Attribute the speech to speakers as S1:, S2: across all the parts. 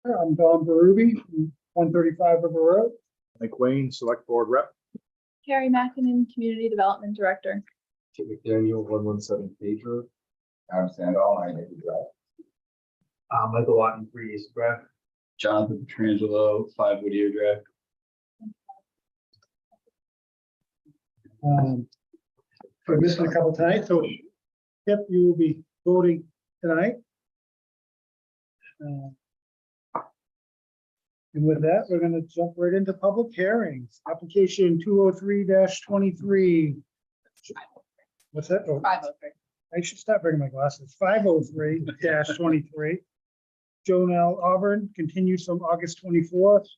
S1: I'm Don Berube, 135 River Road.
S2: Mike Wayne, Select Board Rep.
S3: Carrie Mackinnon, Community Development Director.
S4: Kit McDaniel, 117 Page Road.
S5: Adam Sandall, I make it drive.
S4: Michael Lawton, 3 East Drive.
S5: Jonathan Petrangelo, 5 Whittier Drive.
S1: We're missing a couple tonight, so Kip, you will be voting tonight. And with that, we're gonna jump right into public hearings. Application 203-23. What's that? Oh,
S3: 503.
S1: I should stop bringing my glasses. 503-23. Jonelle Auburn continues from August 24th.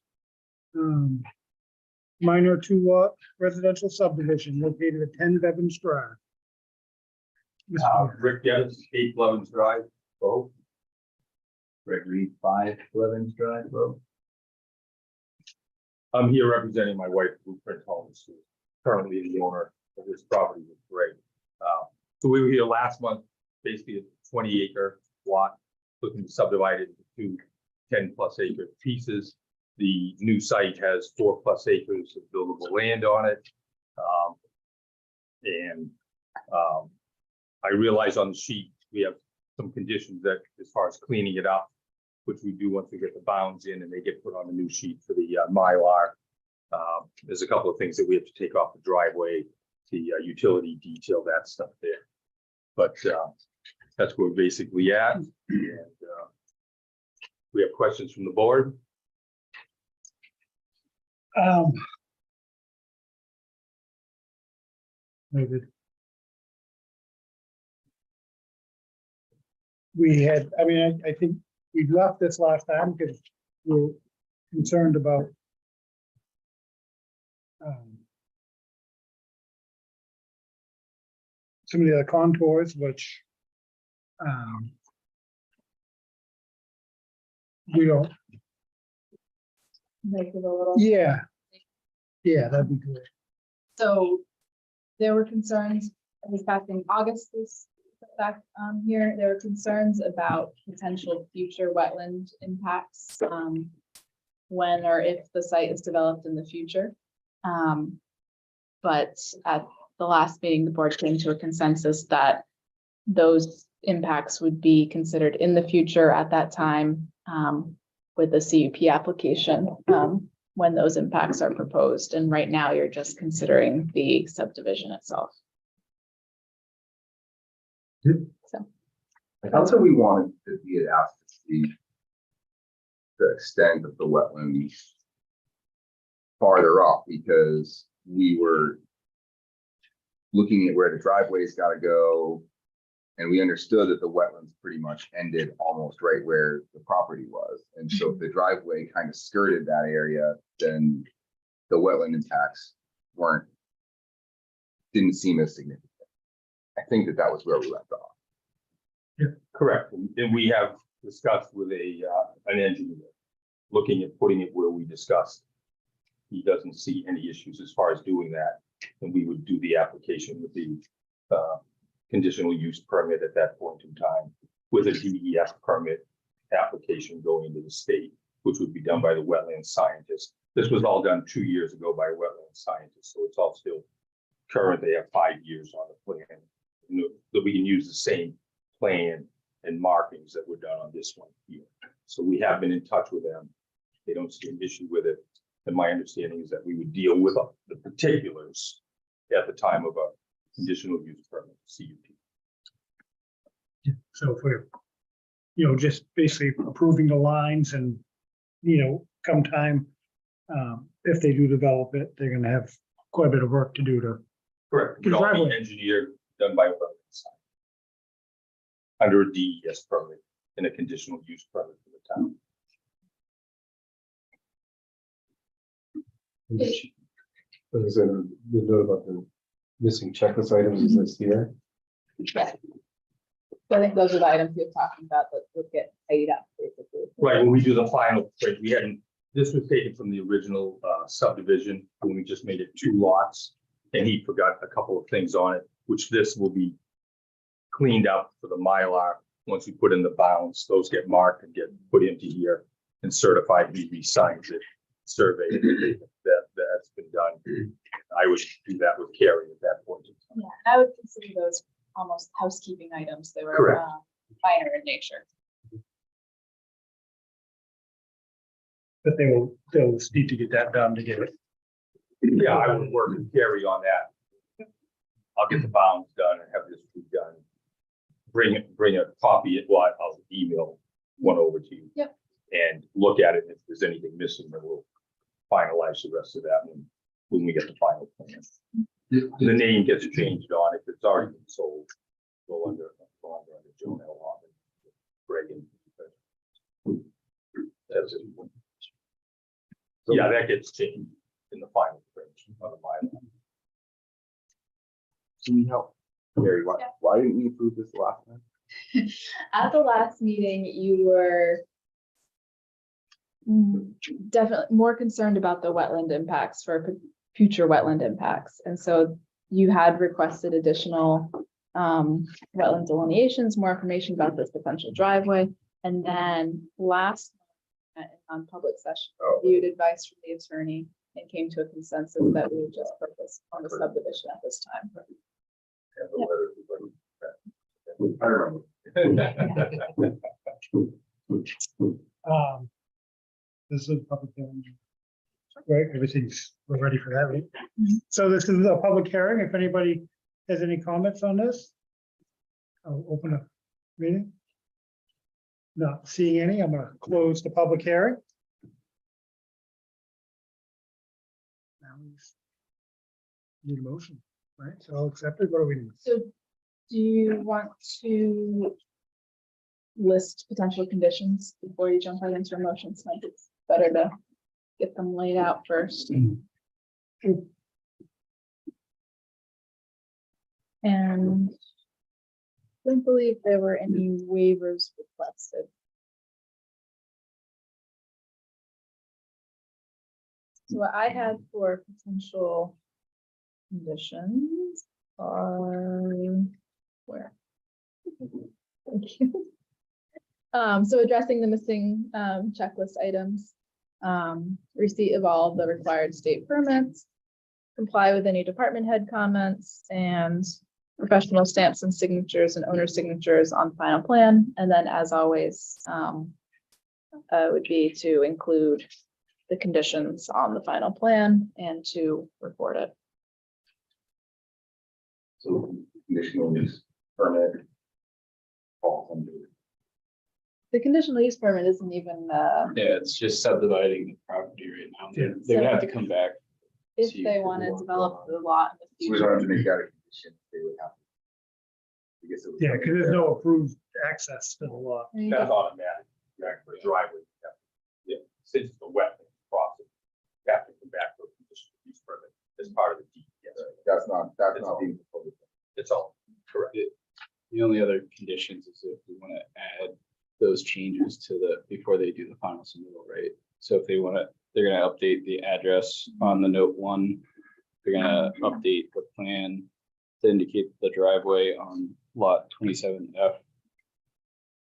S1: Minor 2-lot residential subdivision located at 10 Bevins Drive.
S2: Rick Geddes, 8 Blevins Drive, both.
S5: Gregory, 5 Blevins Drive, Road.
S2: I'm here representing my wife, Blueprint Homes, who is currently the owner of this property with Greg. So we were here last month, basically a 20-acre lot, looking to subdivide it into 10+ acre pieces. The new site has 4+ acres of buildable land on it. I realize on the sheet, we have some conditions that as far as cleaning it up, which we do once we get the bounds in and they get put on the new sheet for the Mylar. There's a couple of things that we have to take off the driveway, the utility detail, that stuff there. But that's where we're basically at. And we have questions from the board.
S1: Maybe. We had, I think we left this last time because we were concerned about some of the other contours, which we don't.
S3: Make it a little.
S1: Yeah, that'd be great.
S3: So there were concerns, I was back in August, this back here, there were concerns about potential future wetland impacts when or if the site is developed in the future. But at the last meeting, the board came to a consensus that those impacts would be considered in the future at that time with the CUP application when those impacts are proposed. And right now you're just considering the subdivision itself. So
S5: That's what we wanted to be asked to see the extent of the wetlands farther up, because we were looking at where the driveway's got to go, and we understood that the wetlands pretty much ended almost right where the property was. And so if the driveway kind of skirted that area, then the wetland impacts didn't seem as significant. I think that was where we left off.
S2: Correct. And we have discussed with an engineer, looking at putting it where we discussed. He doesn't see any issues as far as doing that. And we would do the application with the conditional use permit at that point in time, with a DEF permit application going into the state, which would be done by the wetland scientist. This was all done 2 years ago by a wetland scientist, so it's all still current. They have 5 years on the plan. That we can use the same plan and markings that were done on this one here. So we have been in touch with them. They don't see an issue with it. And my understanding is that we would deal with the particulars at the time of a conditional use permit, CUP.
S1: So if we're, just basically approving the lines and, come time, if they do develop it, they're gonna have quite a bit of work to do to.
S2: Correct. It would all be engineered, done by a wetland scientist under a DES permit and a conditional use permit for the town.
S4: There's the note about the missing checklist items is this here.
S3: yeah. So I think those are the items you're talking about that would get paid up basically.
S2: Right, when we do the final, we hadn't, this was taken from the original subdivision when we just made it 2 lots. And he forgot a couple of things on it, which this will be cleaned up for the Mylar. Once we put in the bounds, those get marked and get put into here. and certified he signs it, survey that's been done. I would do that with Carrie at that point.
S3: Yeah, I would consider those almost housekeeping items. They were
S2: Correct.
S3: minor in nature.
S1: But they'll need to get that done to get it.
S2: Yeah, I would work with Carrie on that. I'll get the bounds done and have this done. Bring a copy, I'll email one over to you.
S3: Yep.
S2: And look at it, and if there's anything missing, then we'll finalize the rest of that when we get the final plan. The name gets changed on it, it's already been sold. Go under Joan L. Hoffman, Greg and. That's it. Yeah, that gets changed in the final print on the bylaw.
S5: Can you help? Mary,
S3: Yeah.
S5: why didn't we approve this last time?
S3: At the last meeting, you were definitely more concerned about the wetland impacts for future wetland impacts. And so you had requested additional wetland delineations, more information about this potential driveway. And then last on public session, reviewed advice from the attorney and came to a consensus that we would just focus on the subdivision at this time.
S2: And the letter to
S5: I remember.
S1: This is a public hearing. Right, we're ready for that, right?
S3: Mhm.
S1: So this is a public hearing. If anybody has any comments on this, I'll open a meeting. Not seeing any, I'm gonna close the public hearing. Now we just need a motion, right? So I'll accept it. What do we need?
S3: So do you want to list potential conditions before you jump right into your motions? Like it's better to get them laid out first. And I don't believe there were any waivers requested. So what I had for potential conditions are where? Thank you. So addressing the missing checklist items, receipt of all the required state permits, comply with any department head comments, and professional stamps and signatures and owner signatures on final plan. And then, as always, would be to include the conditions on the final plan and to report it.
S5: So conditional use permit. Falls under.
S3: The conditional use permit isn't even,
S6: Yeah, it's just subdividing the property right now. They're gonna have to come back.
S3: if
S6: See
S3: they
S6: if
S3: want to
S5: want
S3: develop
S5: to-
S3: the lot in the
S5: So we don't have to
S3: future.
S5: make that a condition, they would have. I guess it was.
S1: Yeah, because there's no approved access to the lot.
S2: That's automatic, right, for driveway. Yeah, since it's a wetland process, you have to come back to a conditional use permit as part of the deed. Yes,
S5: That's
S2: It's
S5: not
S2: all-
S5: being proposed.
S2: it's all correct.
S6: The only other conditions is if we want to add those changes to before they do the final submittal, right? So if they want to, they're gonna update the address on the note 1. They're gonna update the plan to indicate the driveway on lot 27F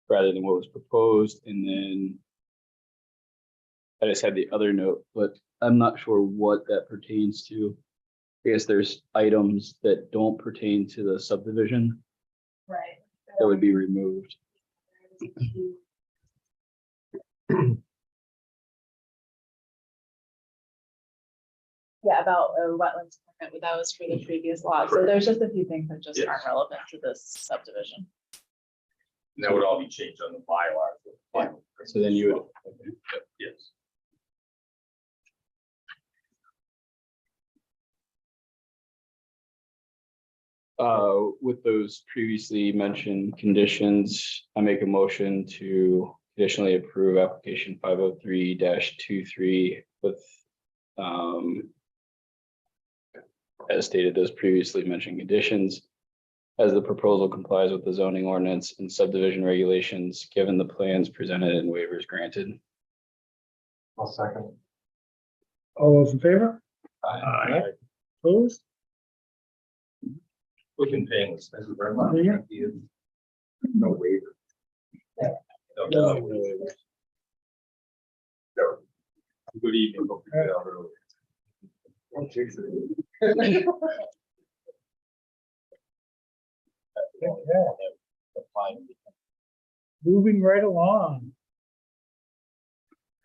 S6: rather than what was proposed, and then I just had the other note, but I'm not sure what that pertains to. I guess there's items that don't pertain to the subdivision
S3: Right.
S6: that would be removed.
S3: Yeah, about a wetlands permit, but that was for the previous lot. So there's just a few things that just
S2: Yes.
S3: aren't relevant to this subdivision.
S2: And that would all be changed on the bylaw. for the final.
S6: So then you would,
S2: Yes.
S6: with those previously mentioned conditions, I make a motion to additionally approve application 503-23 with, as stated, those previously mentioned conditions, as the proposal complies with the zoning ordinance and subdivision regulations, given the plans presented and waivers granted.
S4: I'll second.
S1: All those in favor?
S2: Aye.
S1: Opposed?
S2: We can pay this.
S5: Thank you very much.
S1: Yeah.
S5: Thank you. No waiver.
S2: Good evening. Hope you get out early.
S1: Moving right along.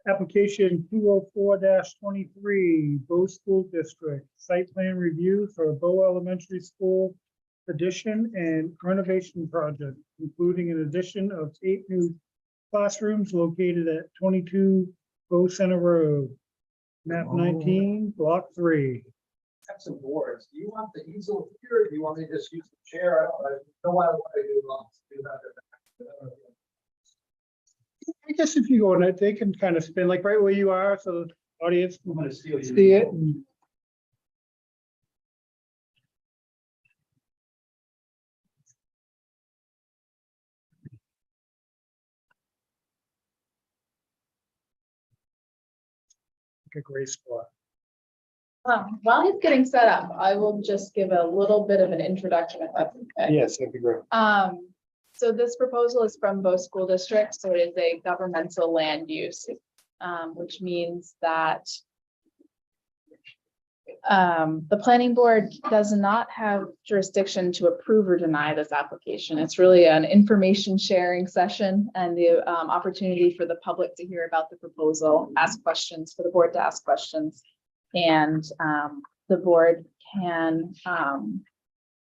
S1: Application 204-23, Bow School District, site plan review for Bow Elementary School addition and renovation project, including an addition of 8 new classrooms located at 22 Bow Center Road, map 19, block 3.
S7: Have some boards. Do you want the easel here, or do you want me to just use the chair? I don't know what I do. Do that.
S1: I guess if you go on it, they can kind of spin like right where you are, so the audience
S7: I'm gonna steal you.
S1: can see it. and- Like a gray spot.
S3: While he's getting set up, I will just give a little bit of an introduction if that's okay.
S1: Yes, that'd be great.
S3: So this proposal is from Bow School District, so it is a governmental land use, which means that the planning board does not have jurisdiction to approve or deny this application. It's really an information sharing session and the opportunity for the public to hear about the proposal, ask questions, for the board to ask questions. And the board can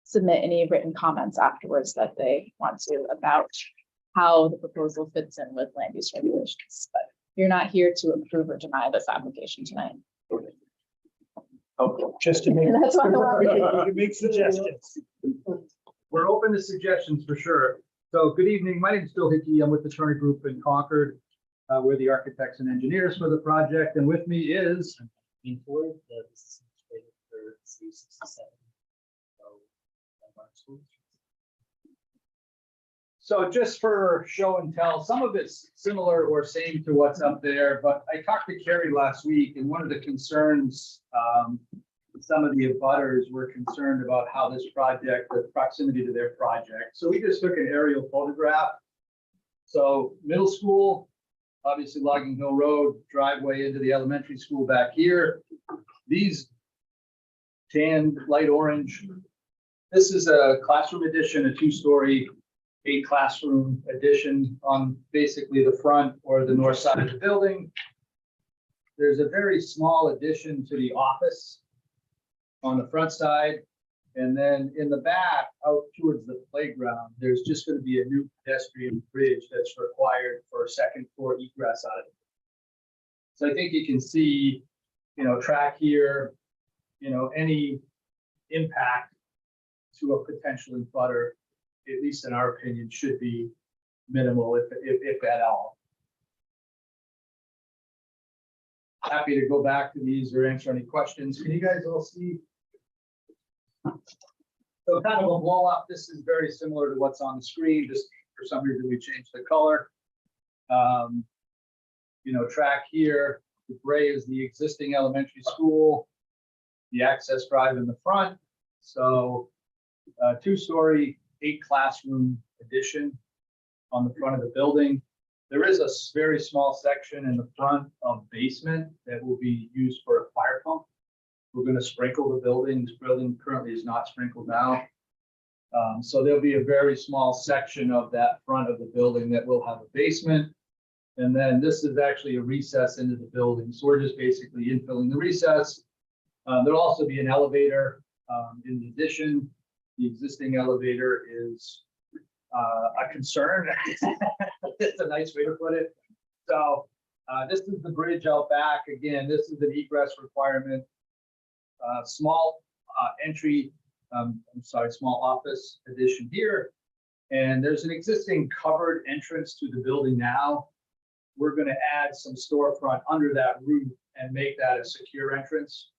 S3: submit any written comments afterwards that they want to about how the proposal fits in with land use regulations. But you're not here to approve or deny this application tonight.
S7: Okay.
S1: Just to make.
S3: That's why I wanted
S1: to make suggestions.
S7: We're open to suggestions for sure. So good evening. My name is Phil Hickey. I'm with the Turner Group in Concord. We're the architects and engineers for the project, and with me is
S8: Ford, the business administrator for C67.
S7: So just for show and tell, some of it's similar or same to what's up there, but I talked to Carrie last week, and one of the concerns, some of the abutters were concerned about how this project, the proximity to their project. So we just took an aerial photograph. So middle school, obviously Logging Hill Road, driveway into the elementary school back here. These tan, light orange. This is a classroom addition, a 2-story, 8-classroom addition on basically the front or the north side of the building. There's a very small addition to the office on the front side. And then in the back, out towards the playground, there's just going to be a new pedestrian bridge that's required for a second floor egress out of it. So I think you can see, track here, any impact to a potential abutter, at least in our opinion, should be minimal, if at all. Happy to go back to these or answer any questions. Can you guys all see? So kind of a blow up. This is very similar to what's on the screen. Just for some reason we changed the color. Track here. The gray is the existing elementary school. The access drive in the front. So 2-story, 8-classroom addition on the front of the building. There is a very small section in the front of basement that will be used for a fire pump. We're going to sprinkle the building. This building currently is not sprinkled now. So there'll be a very small section of that front of the building that will have a basement. And then this is actually a recess into the building. So we're just basically infilling the recess. There'll also be an elevator in the addition. The existing elevator is a concern. It's a nice way to put it. So this is the bridge out back. Again, this is an egress requirement. Small entry, small office addition here. And there's an existing covered entrance to the building now. We're going to add some storefront under that roof and make that a secure entrance.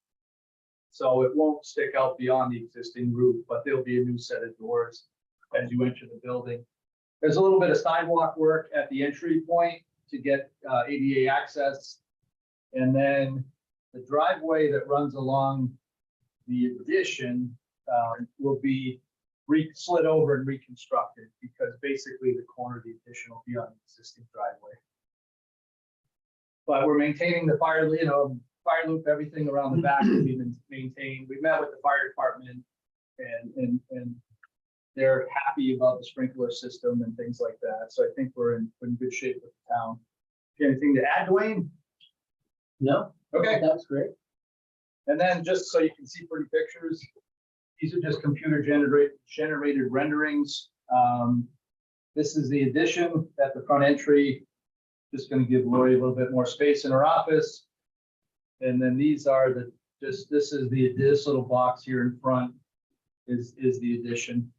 S7: So it won't stick out beyond the existing roof, but there'll be a new set of doors as you enter the building. There's a little bit of sidewalk work at the entry point to get ADA access. And then the driveway that runs along the addition will be slid over and reconstructed, because basically the corner of the addition will be on the existing driveway. But we're maintaining the fire, fire loop, everything around the back we've been maintained. We met with the fire department and they're happy about the sprinkler system and things like that. So I think we're in good shape with the town. Anything to add, Dwayne?
S8: No,
S7: Okay.
S8: that's great.
S7: And then just so you can see pretty pictures, these are just computer generated renderings. This is the addition at the front entry. Just gonna give Lori a little bit more space in her office. And then these are this is this little box here in front is the addition.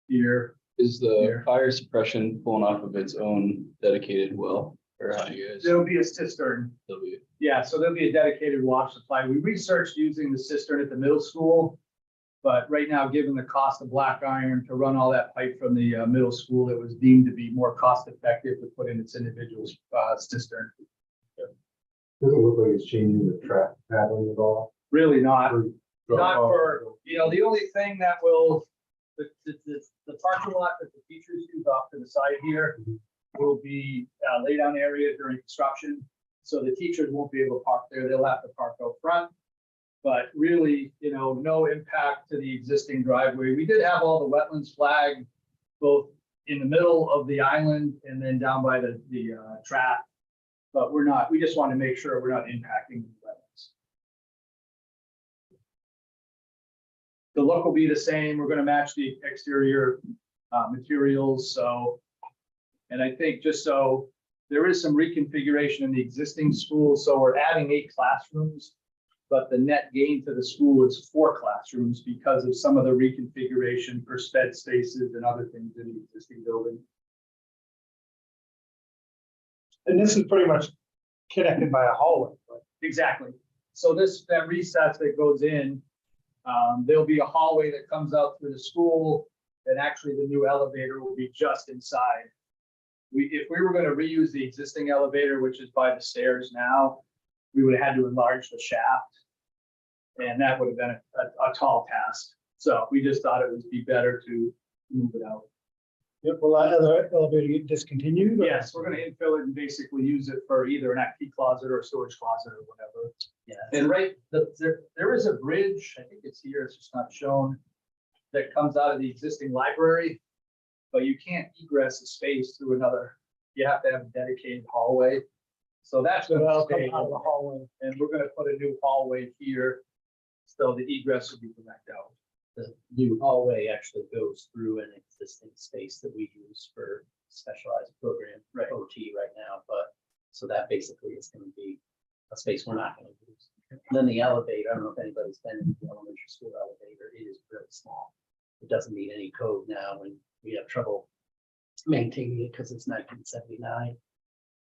S7: Here,
S6: Is the
S7: Here.
S6: fire suppression pulling off of its own dedicated well, or how do you guys?
S7: there'll be a cistern.
S6: There'll be-
S7: Yeah, so there'll be a dedicated water supply. We researched using the cistern at the middle school. But right now, given the cost of black iron to run all that pipe from the middle school, it was deemed to be more cost effective to put in its individual cistern.
S4: Doesn't look like it's changing the traffic pattern at all.
S7: Really not,
S4: Or
S7: not for, the only thing that will, the parking lot that the teachers use off to the side here will be lay down area during construction. So the teachers won't be able to park there. They'll have to park out front. But really, no impact to the existing driveway. We did have all the wetlands flagged, both in the middle of the island and then down by the track. But we just want to make sure we're not impacting the wetlands. The look will be the same. We're going to match the exterior materials, so. And I think just so, there is some reconfiguration in the existing school, so we're adding 8 classrooms. But the net gain to the school is 4 classrooms because of some of the reconfiguration for sped spaces and other things in the existing building.
S1: And this is pretty much connected by a hallway. Right?
S7: Exactly. So that recess that goes in, there'll be a hallway that comes out through the school, and actually the new elevator will be just inside. If we were going to reuse the existing elevator, which is by the stairs now, we would have had to enlarge the shaft. And that would have been a tall task. So we just thought it would be better to move it out.
S1: Yep, will that other elevator get discontinued? or-
S7: Yes, we're gonna infill it and basically use it for either an active closet or a storage closet or whatever.
S8: Yeah.
S7: And there is a bridge, I think it's here, it's just not shown, that comes out of the existing library. But you can't egress a space through another, you have to have a dedicated hallway. So that's
S1: So
S7: gonna
S1: that'll come
S7: stay,
S1: out of the hallway.
S7: and we're gonna put a new hallway here. So the egress will be direct out.
S8: The new hallway actually goes through an existing space that we use for specialized program,
S7: Right.
S8: OT right now, but so that basically is gonna be a space we're not gonna use. And then the elevator, I don't know if anybody's been in the elementary school elevator, it is really small. It doesn't meet any code now, and we have trouble maintaining it because it's 1979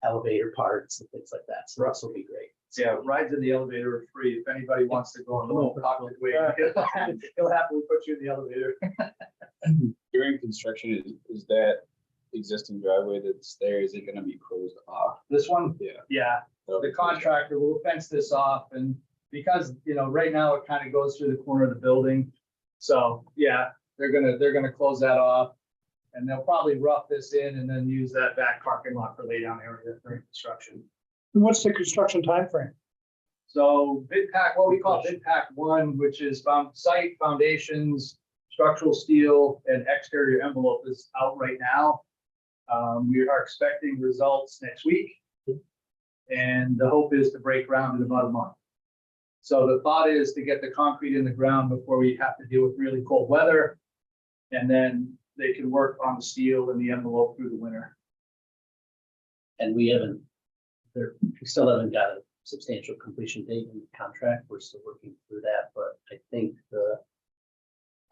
S8: elevator parts and things like that, so this will be great.
S7: Yeah, rides in the elevator are free. If anybody wants to go on the little cockpit way, he'll happily put you in the elevator.
S6: During construction, is that existing driveway that's there, is it gonna be closed off?
S7: This one,
S6: Yeah.
S7: yeah, the contractor will fence this off, and because, right now it kind of goes through the corner of the building. So, yeah, they're gonna close that off. And they'll probably rough this in and then use that back parking lot for laydown area during construction.
S1: And what's the construction timeframe?
S7: So bid pack, what we call bid pack 1, which is site foundations, structural steel, and exterior envelope is out right now. We are expecting results next week. And the hope is to break ground in about a month. So the thought is to get the concrete in the ground before we have to deal with really cold weather. And then they can work on the steel and the envelope through the winter.
S8: And we still haven't got a substantial completion date in the contract. We're still working through that, but I think the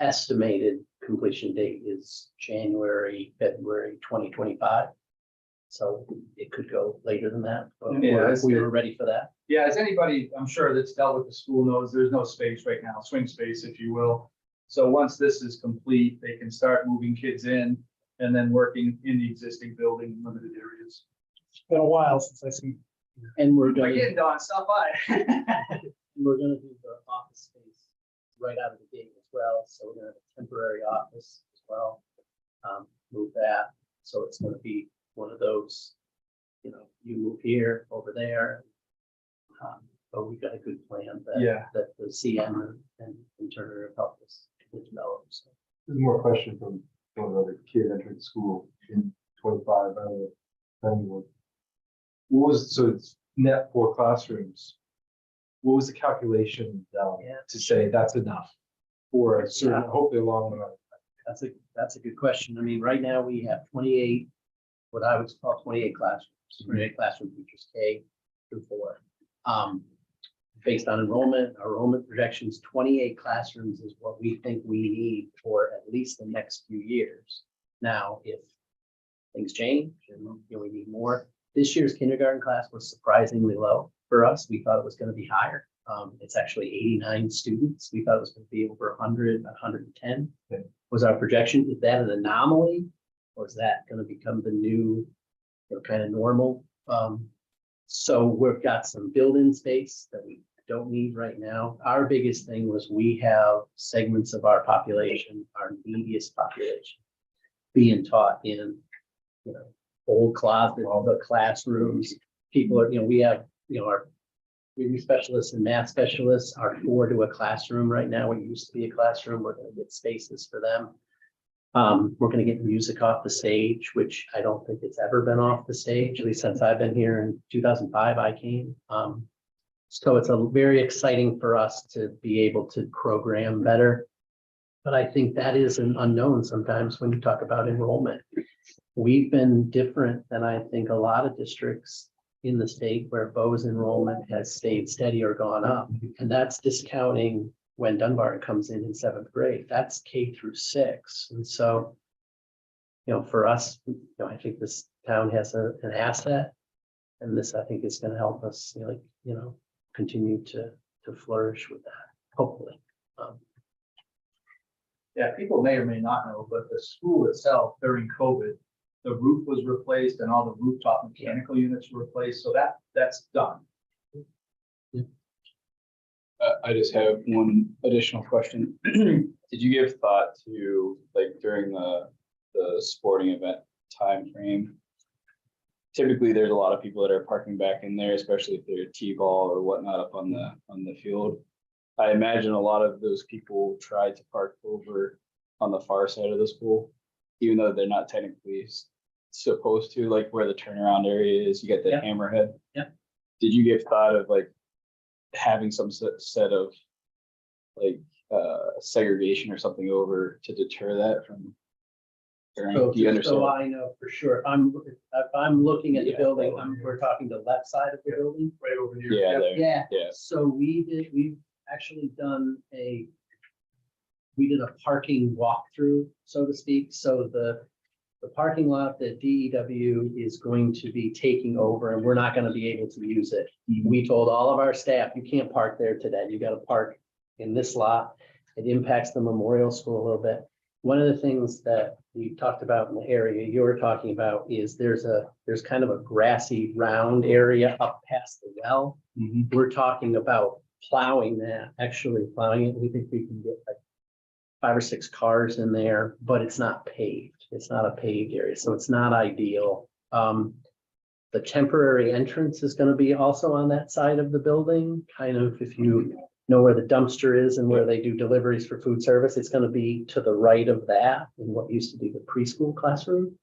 S8: estimated completion date is January, February 2025. So it could go later than that, but
S7: Yeah,
S8: we were ready for that.
S7: Yeah, as anybody, I'm sure that's dealt with the school knows, there's no space right now, swing space, if you will. So once this is complete, they can start moving kids in and then working in the existing building in limited areas.
S1: It's been a while since I seen.
S8: And we're gonna,
S7: Again, Don, stop by.
S8: we're gonna do the office space right out of the gate as well. So we're gonna have a temporary office as well. Move that. So it's gonna be one of those you move here, over there. But we've got a good plan that,
S6: Yeah.
S8: that the CM and Turner have helped us to develop. So.
S4: There's more question from one of the other kid entering school in 25. I don't know. What was, so it's net 4 classrooms. What was the calculation
S8: Yeah.
S4: to say that's enough for a certain,
S8: Yeah.
S4: hopefully a long run?
S8: That's a good question. I mean, right now we have 28, what I would call 28 classrooms, 28 classroom teachers, K through 4. Based on enrollment, our enrollment projections, 28 classrooms is what we think we need for at least the next few years. Now, if things change and we need more, this year's kindergarten class was surprisingly low for us. We thought it was going to be higher. It's actually 89 students. We thought it was going to be over 100, 110 was our projection. Is that an anomaly, or is that going to become the new, kind of normal? So we've got some built-in space that we don't need right now. Our biggest thing was we have segments of our population, our neediest population, being taught in, old closet, all the classrooms. People are, we have, our reading specialists and math specialists are 4 to a classroom right now. It used to be a classroom. We're going to get spaces for them. We're going to get music off the stage, which I don't think it's ever been off the stage, at least since I've been here in 2005, I came. So it's a very exciting for us to be able to program better. But I think that is an unknown sometimes when you talk about enrollment. We've been different than I think a lot of districts in the state where Bo's enrollment has stayed steady or gone up. And that's discounting when Dunbar comes in 7th grade. That's K through 6. And so, for us, I think this town has an asset. And this, I think, is going to help us, continue to flourish with that, hopefully.
S7: Yeah, people may or may not know, but the school itself during COVID, the roof was replaced and all the rooftop mechanical units were replaced. So that's done.
S6: I just have one additional question. Did you give thought to, like, during the sporting event time frame? Typically, there's a lot of people that are parking back in there, especially if they're T-ball or whatnot up on the field. I imagine a lot of those people try to park over on the far side of the school, even though they're not technically supposed to, like where the turnaround area is. You get the
S8: Yeah.
S6: hammerhead.
S8: Yeah.
S6: Did you give thought of like having some set of like segregation or something over to deter that from?
S8: So
S6: Do you
S8: just so
S6: understand?
S8: I know for sure, if I'm looking at the
S6: Yeah.
S8: building, we're talking the left side of the building.
S7: Right over here.
S6: Yeah, there.
S8: Yeah,
S6: Yeah.
S8: so we've actually done we did a parking walkthrough, so to speak. So the parking lot that DEW is going to be taking over, and we're not going to be able to use it. We told all of our staff, you can't park there today. You got to park in this lot. It impacts the Memorial School a little bit. One of the things that we talked about in the area you were talking about is there's kind of a grassy round area up past the well. We're talking about plowing that, actually plowing it. We think we can get like 5 or 6 cars in there, but it's not paved. It's not a paved area, so it's not ideal. The temporary entrance is going to be also on that side of the building, kind of if you know where the dumpster is and where they do deliveries for food service, it's going to be to the right of that in what used to be the preschool classroom.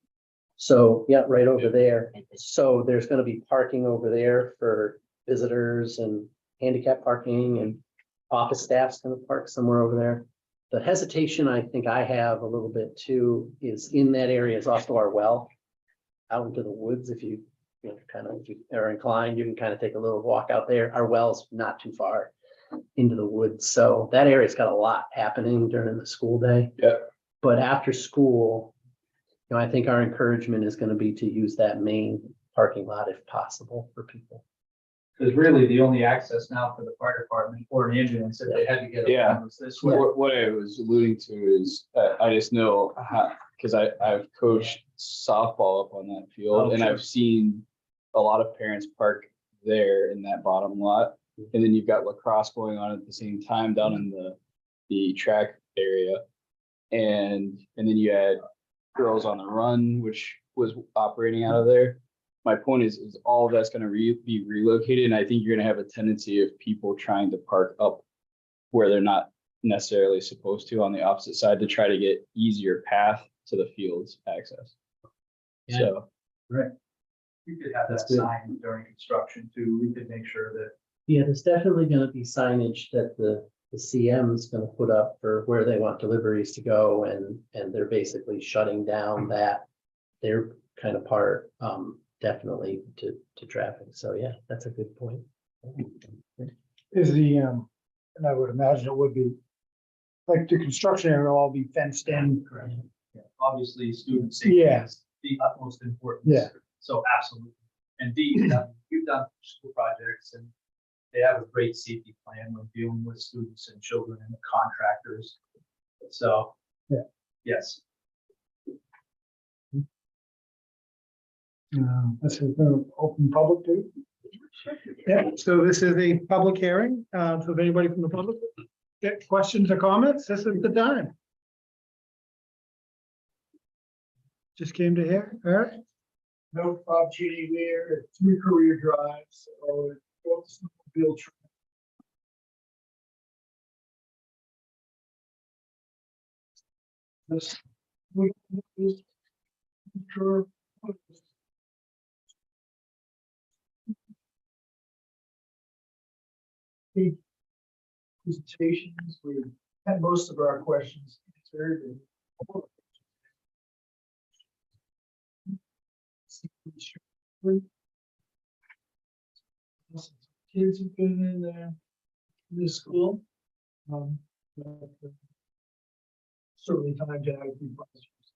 S8: So yeah, right over there. So there's going to be parking over there for visitors and handicap parking, and office staff's going to park somewhere over there. The hesitation I think I have a little bit too is in that area is also our well out into the woods. If you if you are inclined, you can kind of take a little walk out there. Our well's not too far into the woods. So that area's got a lot happening during the school day.
S6: Yeah.
S8: But after school, I think our encouragement is going to be to use that main parking lot if possible for people.
S7: Because really the only access now for the fire department or an ambulance, if they had to get.
S6: Yeah.
S7: Was this way.
S6: What I was alluding to is I just know because I've coached softball up on that field,
S8: Oh,
S6: and
S8: sure.
S6: I've seen a lot of parents park there in that bottom lot. And then you've got lacrosse going on at the same time down in the track area. And then you had Girls on the Run, which was operating out of there. my point is all of that's gonna be relocated, and I think you're gonna have a tendency of people trying to park up where they're not necessarily supposed to on the opposite side to try to get easier path to the fields access.
S8: Yeah.
S6: So,
S7: We could have that
S8: That's good.
S7: sign during construction too. We could make sure that
S8: Yeah, there's definitely gonna be signage that the CM is gonna put up for where they want deliveries to go, and they're basically shutting down that. Their kind of part, definitely to traffic, so yeah, that's a good point.
S1: Is the, and I would imagine it would be, like the construction area will all be fenced in.
S7: Correct. Obviously, student safety
S1: Yeah.
S7: is the utmost importance.
S1: Yeah.
S7: So absolutely. And Dean, you've done school projects and they have a great safety plan when dealing with students and children and the contractors. So.
S1: Yeah.
S7: Yes.
S1: This is open public too. Yeah, so this is a public hearing, so if anybody from the public get questions or comments, this is the time. Just came to here, all right? No, Bob Cheney there, 3 career drives, so it's snowmobile trail. This, this, sure. The presentations, we had most of our questions answered. Kids have been in this school. Certainly time to have a few questions.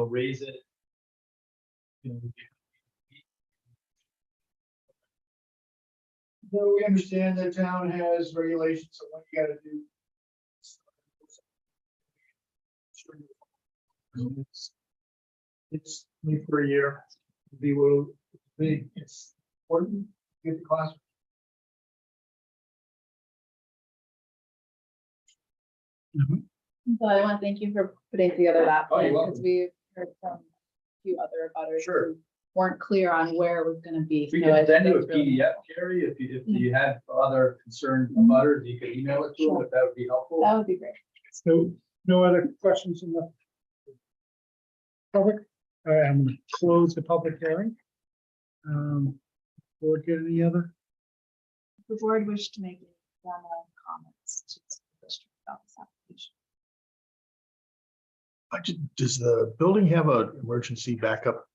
S7: Raise it.
S1: No, we understand that town has regulations on what you gotta do. It's me for a year. Be will be, it's important, get the class.
S3: So I want to thank you for putting together that
S7: Oh, you're
S3: plan,
S7: welcome.
S3: because we heard from a few other abutters
S7: Sure.
S3: who weren't clear on where it was gonna be.
S7: We
S3: So I
S7: can send you a
S3: think that's really-
S7: PDF, Carrie, if you had other concerned butters, you could email it to them, if that would be helpful.
S3: That would be great.
S1: So, no other questions in the public? All right, I'm gonna close the public hearing. Board get any other?
S3: The board wished to make any formal comments to the school district about this application.
S9: Does the building have an emergency backup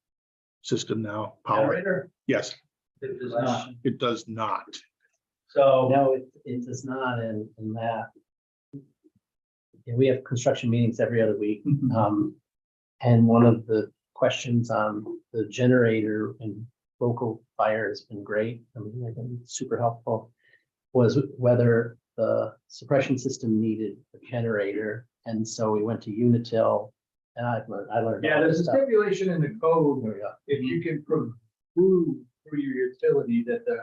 S9: system now? Power?
S7: Generator?
S9: Yes,
S7: It does not.
S9: it does not.
S7: So,
S8: No, it does not in that. Yeah, we have construction meetings every other week. And one of the questions on the generator and local fire has been great. I mean, they've been super helpful. Was whether the suppression system needed a generator. And so we went to Unitil and I learned.
S7: yeah,
S8: all
S7: there's
S8: this
S7: a
S8: stuff.
S7: stipulation in the code,
S8: There we go.
S7: if you can prove through your utility that they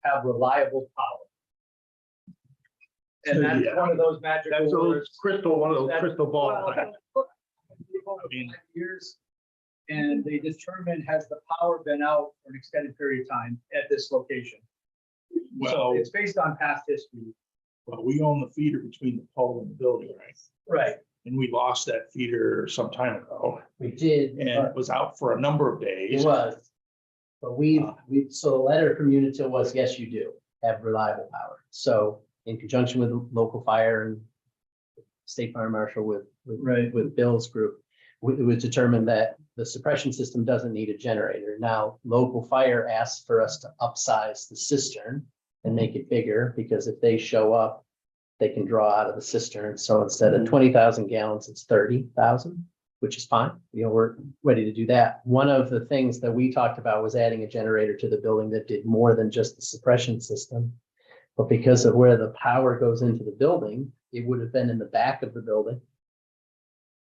S7: have reliable power. And that's
S9: Yeah.
S7: one of those magic
S9: That's
S7: words.
S9: one of those crystal balls.
S7: Mean, years. And they determine, has the power been out for an extended period of time at this location? So
S9: Well,
S7: it's based on past history.
S9: we own the feeder between the pole and the building, right?
S7: Right.
S9: And we lost that feeder some time ago
S8: We did.
S9: and it was out for a number of days.
S8: It was. But so the letter from Unitil was, yes, you do have reliable power. So in conjunction with local fire and state fire marshal
S7: Right.
S8: with Bill's group, it was determined that the suppression system doesn't need a generator. Now, local fire asked for us to upsize the cistern and make it bigger, because if they show up, they can draw out of the cistern. So instead of 20,000 gallons, it's 30,000, which is fine. We're ready to do that. One of the things that we talked about was adding a generator to the building that did more than just the suppression system. But because of where the power goes into the building, it would have been in the back of the building.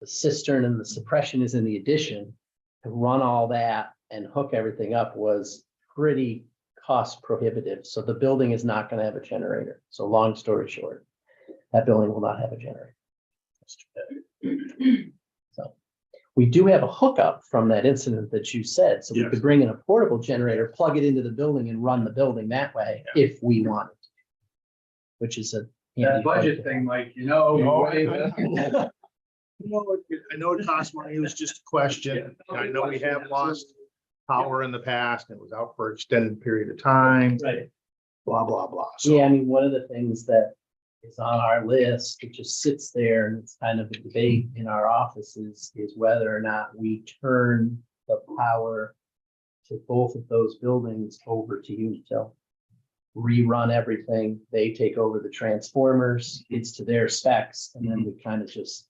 S8: The cistern and the suppression is in the addition. To run all that and hook everything up was pretty cost prohibitive. So the building is not going to have a generator. So long story short, that building will not have a generator. We do have a hookup from that incident that you said, so we
S9: Yes.
S8: could bring in a portable generator, plug it into the building and run the building that way if we wanted. Which is a.
S7: That budget thing, Mike, you know.
S9: No, I know it costs money. It was just a question. I know we have lost power in the past. It was out for an extended period of time,
S8: Right.
S9: blah, blah, blah. So
S8: Yeah, I mean, one of the things that is on our list, it just sits there and it's kind of a debate in our offices is whether or not we turn the power to both of those buildings over to Unitil. Rerun everything, they take over the transformers, it's to their specs, and then we kind of just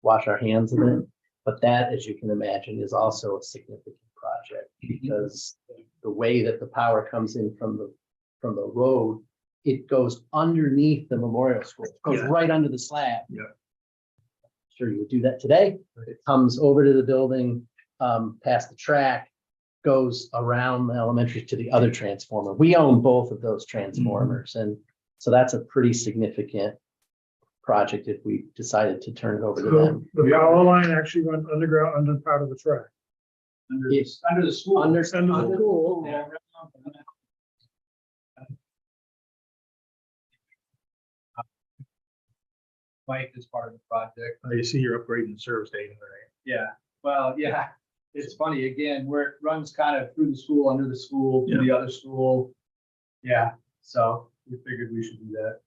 S8: wash our hands of it. But that, as you can imagine, is also a significant project because the way that the power comes in from the road, it goes underneath the memorial school, It goes
S9: Yeah.
S8: right under the slab.
S9: Yeah.
S8: Sure, you would do that today. It comes over to the building, past the track, goes around the elementary to the other transformer. We own both of those transformers, and so that's a pretty significant project if we decided to turn it over to
S1: So
S8: them.
S1: the power line actually went underground under part of the track.
S7: Under
S8: It's
S7: the school.
S8: Under
S1: Under the
S8: school.
S7: Yeah. Mike is part of the project.
S9: I see you're upgrading the service station, right?
S7: Yeah, well, yeah, it's funny, again, where it runs kind of through the school, under the school, to the other school. Yeah, so we figured we should do that.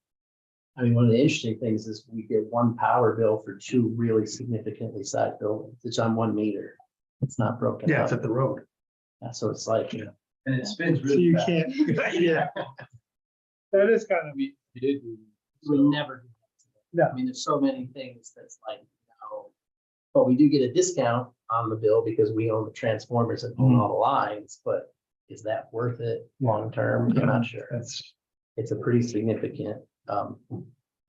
S8: I mean, one of the interesting things is we get one power bill for two really significantly sized buildings. It's on 1 meter. It's not broken
S9: Yeah, it's
S8: up.
S9: at the road.
S8: So it's like,
S9: Yeah.
S7: And it spins
S1: So
S7: really
S1: you
S7: fast.
S1: can't, yeah. That is kind of,
S6: We did.
S8: we never. do that.
S1: No.
S8: I mean, there's so many things that's like, no. But we do get a discount on the bill because we own the transformers and own all the lines, but is that worth it long term? I'm not sure.
S9: That's,
S8: It's a pretty significant, Project.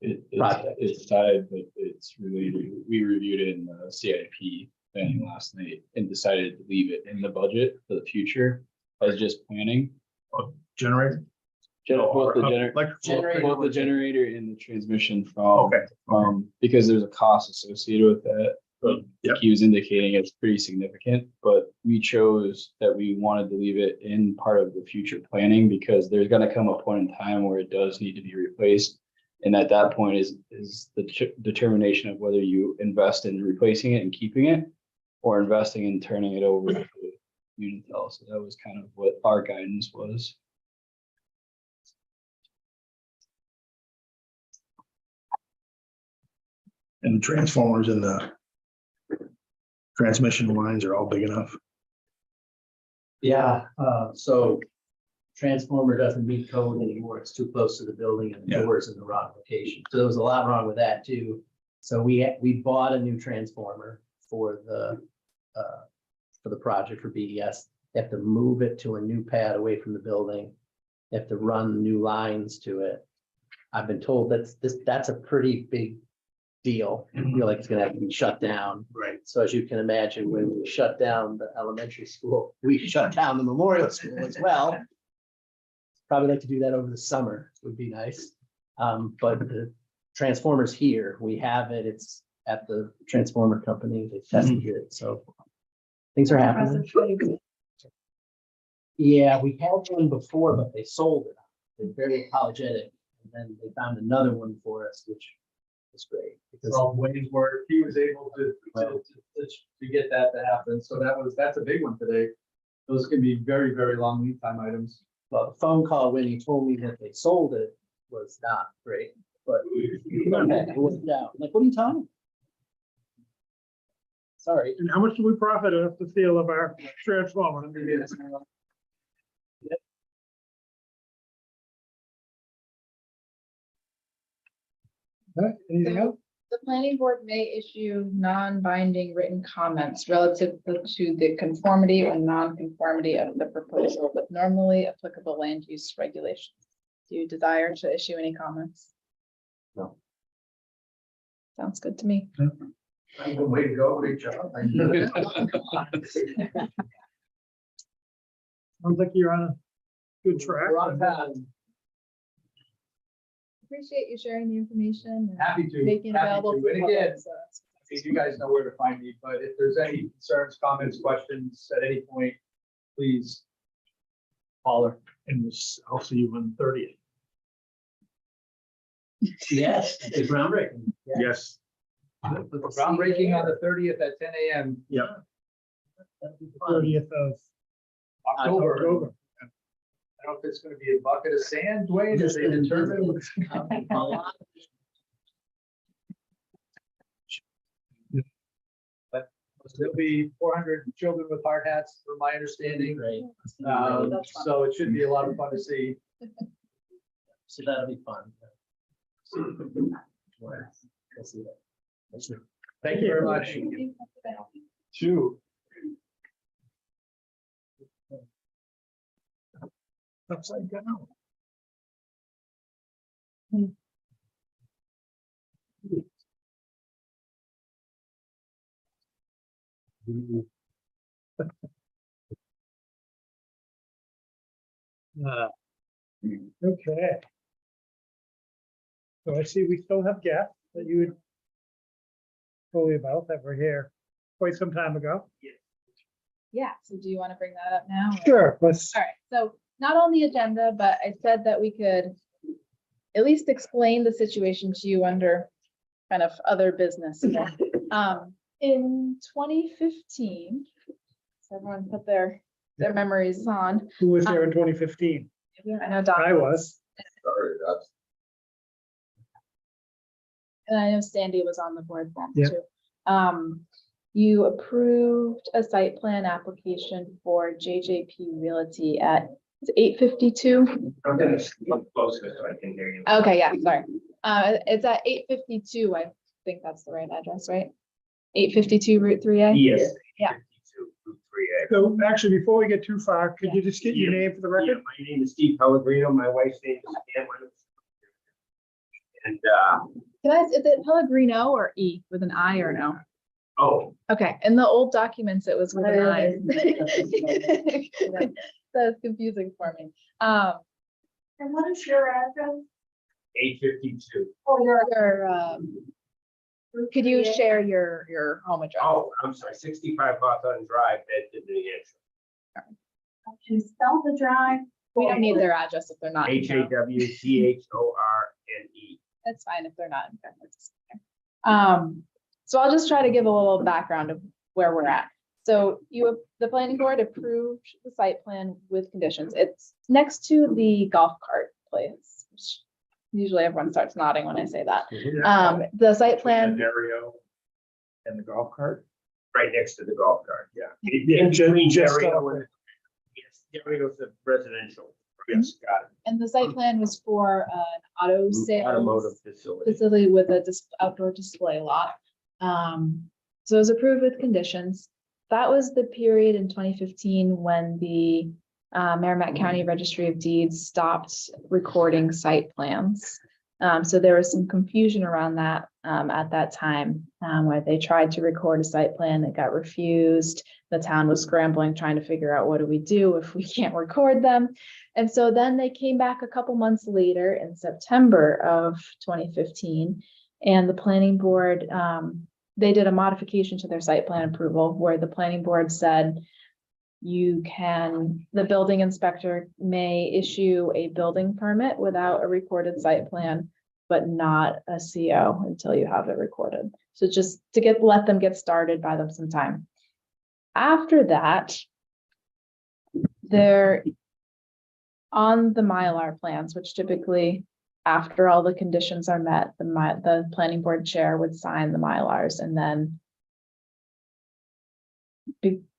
S6: It's tied, but it's really, we reviewed it in the CIP planning last night and decided to leave it in the budget for the future as just planning.
S9: generator.
S6: Both the
S9: Electrical.
S8: Generator.
S6: both the generator and the transmission
S9: Okay.
S6: because there's a cost associated with that. But
S9: Yep.
S6: like he was indicating, it's pretty significant, but we chose that we wanted to leave it in part of the future planning because there's gonna come a point in time where it does need to be replaced. And at that point is the determination of whether you invest in replacing it and keeping it or investing in turning it over to Unitil. So that was kind of what our guidance was.
S9: And the transformers and the transmission lines are all big enough.
S8: yeah, so. Transformer doesn't meet code anymore. It's too close to the building and the
S9: Yeah.
S8: door's in the wrong location. So there was a lot wrong with that too. So we bought a new transformer for the project for BES. They have to move it to a new pad away from the building. They have to run new lines to it. I've been told that's a pretty big deal. I feel like it's gonna have to be shut down.
S9: Right.
S8: So as you can imagine, when we shut down the elementary school, we shut down the memorial school as well. Probably like to do that over the summer, would be nice. But the transformer's here, we have it, it's at the transformer company, they tested it, so. Things are happening. Yeah, we had one before, but they sold it. They're very apologetic, and then they found another one for us, which was great. Because
S7: From Wayne's work, he was able to get that to happen, so that's a big one today. Those can be very, very long lead time items.
S8: well, the phone call when he told me that they sold it was not great, but it worked out. Like, what are you talking about? Sorry.
S1: and how much do we profit off the sale of our transformer? Okay, anything else?
S3: The planning board may issue non-binding written comments relative to the conformity or non-conformity of the proposal with normally applicable land use regulations. Do you desire to issue any comments?
S8: No.
S3: Sounds good to me.
S7: Way to go, great job.
S1: Sounds like you're on a good track.
S8: We're on path.
S3: Appreciate you sharing the information. and
S7: Happy to.
S3: Making it
S7: happy
S3: available.
S7: to.
S3: for
S7: And
S3: the
S7: again,
S3: public, so that's-
S7: You guys know where to find me, but if there's any concerns, comments, questions at any point, please holler.
S9: And I'll see you on the 30th.
S8: Yes, it's groundbreaking.
S9: Yes.
S7: Groundbreaking on the 30th at 10 a.m.
S9: Yep.
S8: That'd be fun.
S1: 30th of
S7: October.
S1: October.
S7: I don't know if it's gonna be a bucket of sand, Dwayne, as they determine. There'll be 400 children with hard hats, from my understanding.
S8: Great.
S7: So it should be a lot of fun to see.
S8: So that'll be fun. We'll see that.
S7: Thank you very much.
S9: Two. Upside down.
S1: Okay. So I see we still have guests that you would fully about that were here quite some time ago.
S3: Yeah, so do you want to bring that up now? or-
S1: Sure, let's,
S3: All right, so not on the agenda, but I said that we could at least explain the situation to you under kind of other business. In 2015, so everyone put their memories on.
S1: who was there in 2015?
S3: I know Don.
S1: I was.
S5: Sorry, that's
S3: And I know Sandy was on the board then
S1: Yeah.
S3: too. You approved a site plan application for JJP Realty at 852.
S10: I'm gonna look closer so I can hear you.
S3: Okay, yeah, sorry. It's at 852. I think that's the right address, right? 852 Route 3A?
S10: Yes.
S3: Yeah.
S10: 52, Route 3A.
S1: So actually, before we get too far, could you just get your name for the
S10: Yeah,
S1: record?
S10: my name is Steve Pellegrino, my wife's name is Cameron. And,
S3: Is it Pellegrino or E with an I or no?
S10: oh,
S3: Okay, in the old documents, it was with an I. That's confusing for me.
S11: And what is your address?
S10: 852.
S11: Oh,
S3: Could you share your home address?
S10: Oh, I'm sorry, 65 Hawthorne Drive, Bedford, New Hampshire.
S11: Can you spell the drive?
S3: We don't need their address if they're not. in town.
S10: HAWTHORNE.
S3: That's fine if they're not in San Francisco. So I'll just try to give a little background of where we're at. So the planning board approved the site plan with conditions. It's next to the golf cart place. which Usually everyone starts nodding when I say that. The site plan,
S9: Dario and the golf cart.
S10: Right next to the golf cart, yeah.
S1: Yeah,
S10: In between
S1: just
S10: Dario
S1: off
S10: and, yes, Dario's the residential. Yes, got it.
S3: and the site plan was for an auto sales
S10: Automotive facility.
S3: facility with a outdoor display lot. So it was approved with conditions. That was the period in 2015 when the Merrimack County Registry of Deeds stopped recording site plans. So there was some confusion around that at that time, where they tried to record a site plan that got refused. The town was scrambling, trying to figure out what do we do if we can't record them. And so then they came back a couple months later in September of 2015, and the planning board, they did a modification to their site plan approval where the planning board said the building inspector may issue a building permit without a recorded site plan, but not a CO until you have it recorded. So just to let them get started, buy them some time. After that, they're on the Mylar plans, which typically after all the conditions are met, the planning board chair would sign the Mylars, and then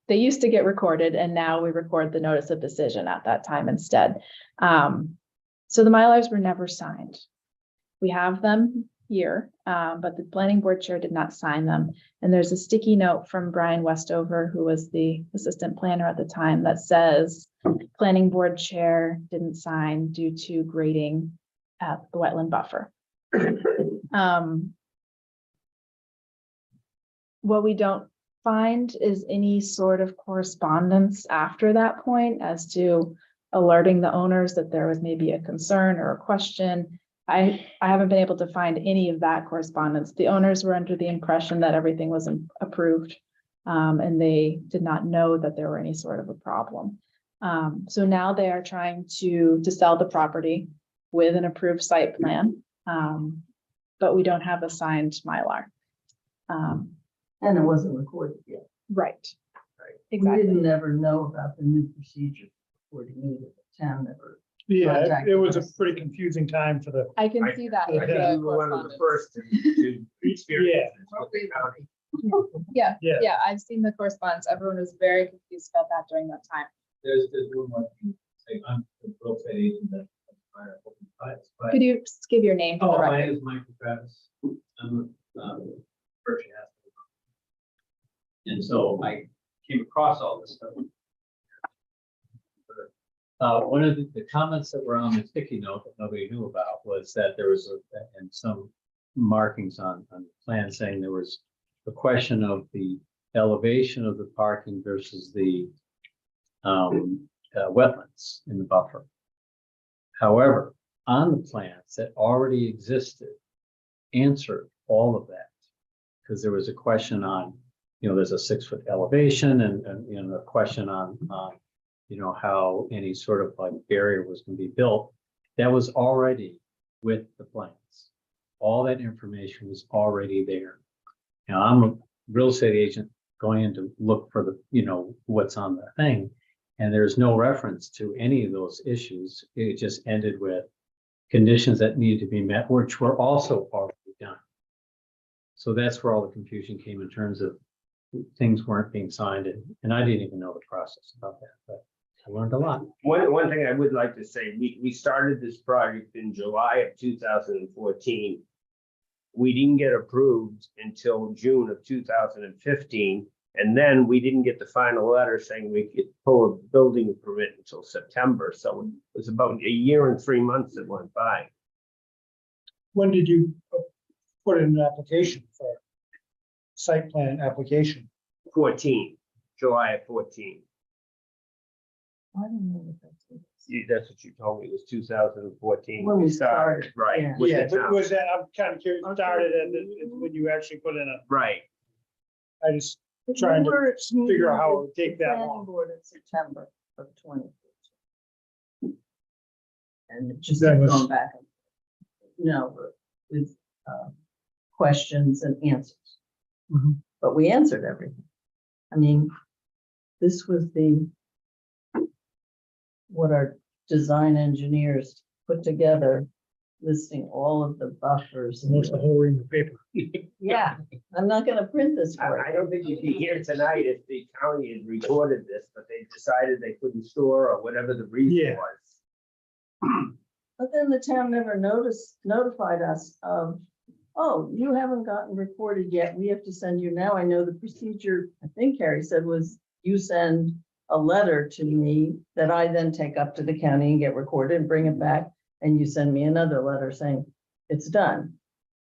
S3: they used to get recorded, and now we record the notice of decision at that time instead. So the Mylars were never signed. We have them here, but the planning board chair did not sign them. And there's a sticky note from Brian Westover, who was the assistant planner at the time, that says planning board chair didn't sign due to grading at the wetland buffer. What we don't find is any sort of correspondence after that point as to alerting the owners that there was maybe a concern or a question. I haven't been able to find any of that correspondence. The owners were under the impression that everything was approved. And they did not know that there were any sort of a problem. So now they are trying to sell the property with an approved site plan. But we don't have a signed Mylar.
S12: And it wasn't recorded yet.
S3: Right.
S12: We
S3: Exactly.
S12: didn't ever know about the new procedure before the meeting. The town never.
S1: Yeah, it was a pretty confusing time for the,
S3: I can see that.
S1: I
S3: in
S10: I
S3: the
S10: think we were one of the
S3: correspondence.
S10: first to experience this with the county.
S3: Yeah,
S1: Yeah.
S3: yeah, I've seen the correspondence. Everyone was very confused about that during that time.
S7: There's one more thing. Say, I'm the real estate agent that. But
S3: Could you just give your name for the
S7: oh, my
S3: record?
S7: name is Michael Travis. I'm Berkshire Hathaway. And so I came across all this stuff. One of the comments that were on the sticky note that nobody knew about was that there was and some markings on the plan saying there was a question of the elevation of the parking versus the wetlands in the buffer. However, on the plans that already existed, answered all of that. Because there was a question on, there's a 6-foot elevation and a question on, how any sort of like barrier was going to be built. That was already with the plans. All that information was already there. Now, I'm a real estate agent going in to look for the, what's on the thing. And there's no reference to any of those issues. It just ended with conditions that need to be met, which were also already done. So that's where all the confusion came in terms of things weren't being signed, and I didn't even know the process about that, but I learned a lot.
S10: One thing I would like to say, we started this project in July of 2014. We didn't get approved until June of 2015. And then we didn't get the final letter saying we could pull a building permit until September. So it was about a year and 3 months that went by.
S1: when did you put in an application for site plan application?
S10: 14, July of 14.
S12: I don't know what that's.
S10: That's what you told me, it was 2014.
S12: When we started,
S10: Right.
S12: yeah.
S10: with the
S1: Yeah, but
S10: town.
S1: was that, I'm kind of curious, started and when you actually put in
S10: Right.
S1: I just trying to figure out how it would take that
S12: Planning
S1: long.
S12: board in September of 2014. And it just
S1: That
S12: kept
S1: was-
S12: going back, with questions and answers.
S1: Mhm.
S12: But we answered everything. I mean, this was what our design engineers put together, listing all of the buffers.
S1: And that's the whole ream of paper.
S12: Yeah, I'm not gonna print this for
S10: I
S12: you.
S10: don't think you'd be here tonight if the county had recorded this, but they decided they couldn't store or whatever the reason
S1: Yeah.
S10: was.
S12: But then the town never notified us of, oh, you haven't gotten recorded yet. We have to send you now. I know the procedure, I think Harry said, was you send a letter to me that I then take up to the county and get recorded and bring it back. And you send me another letter saying it's done.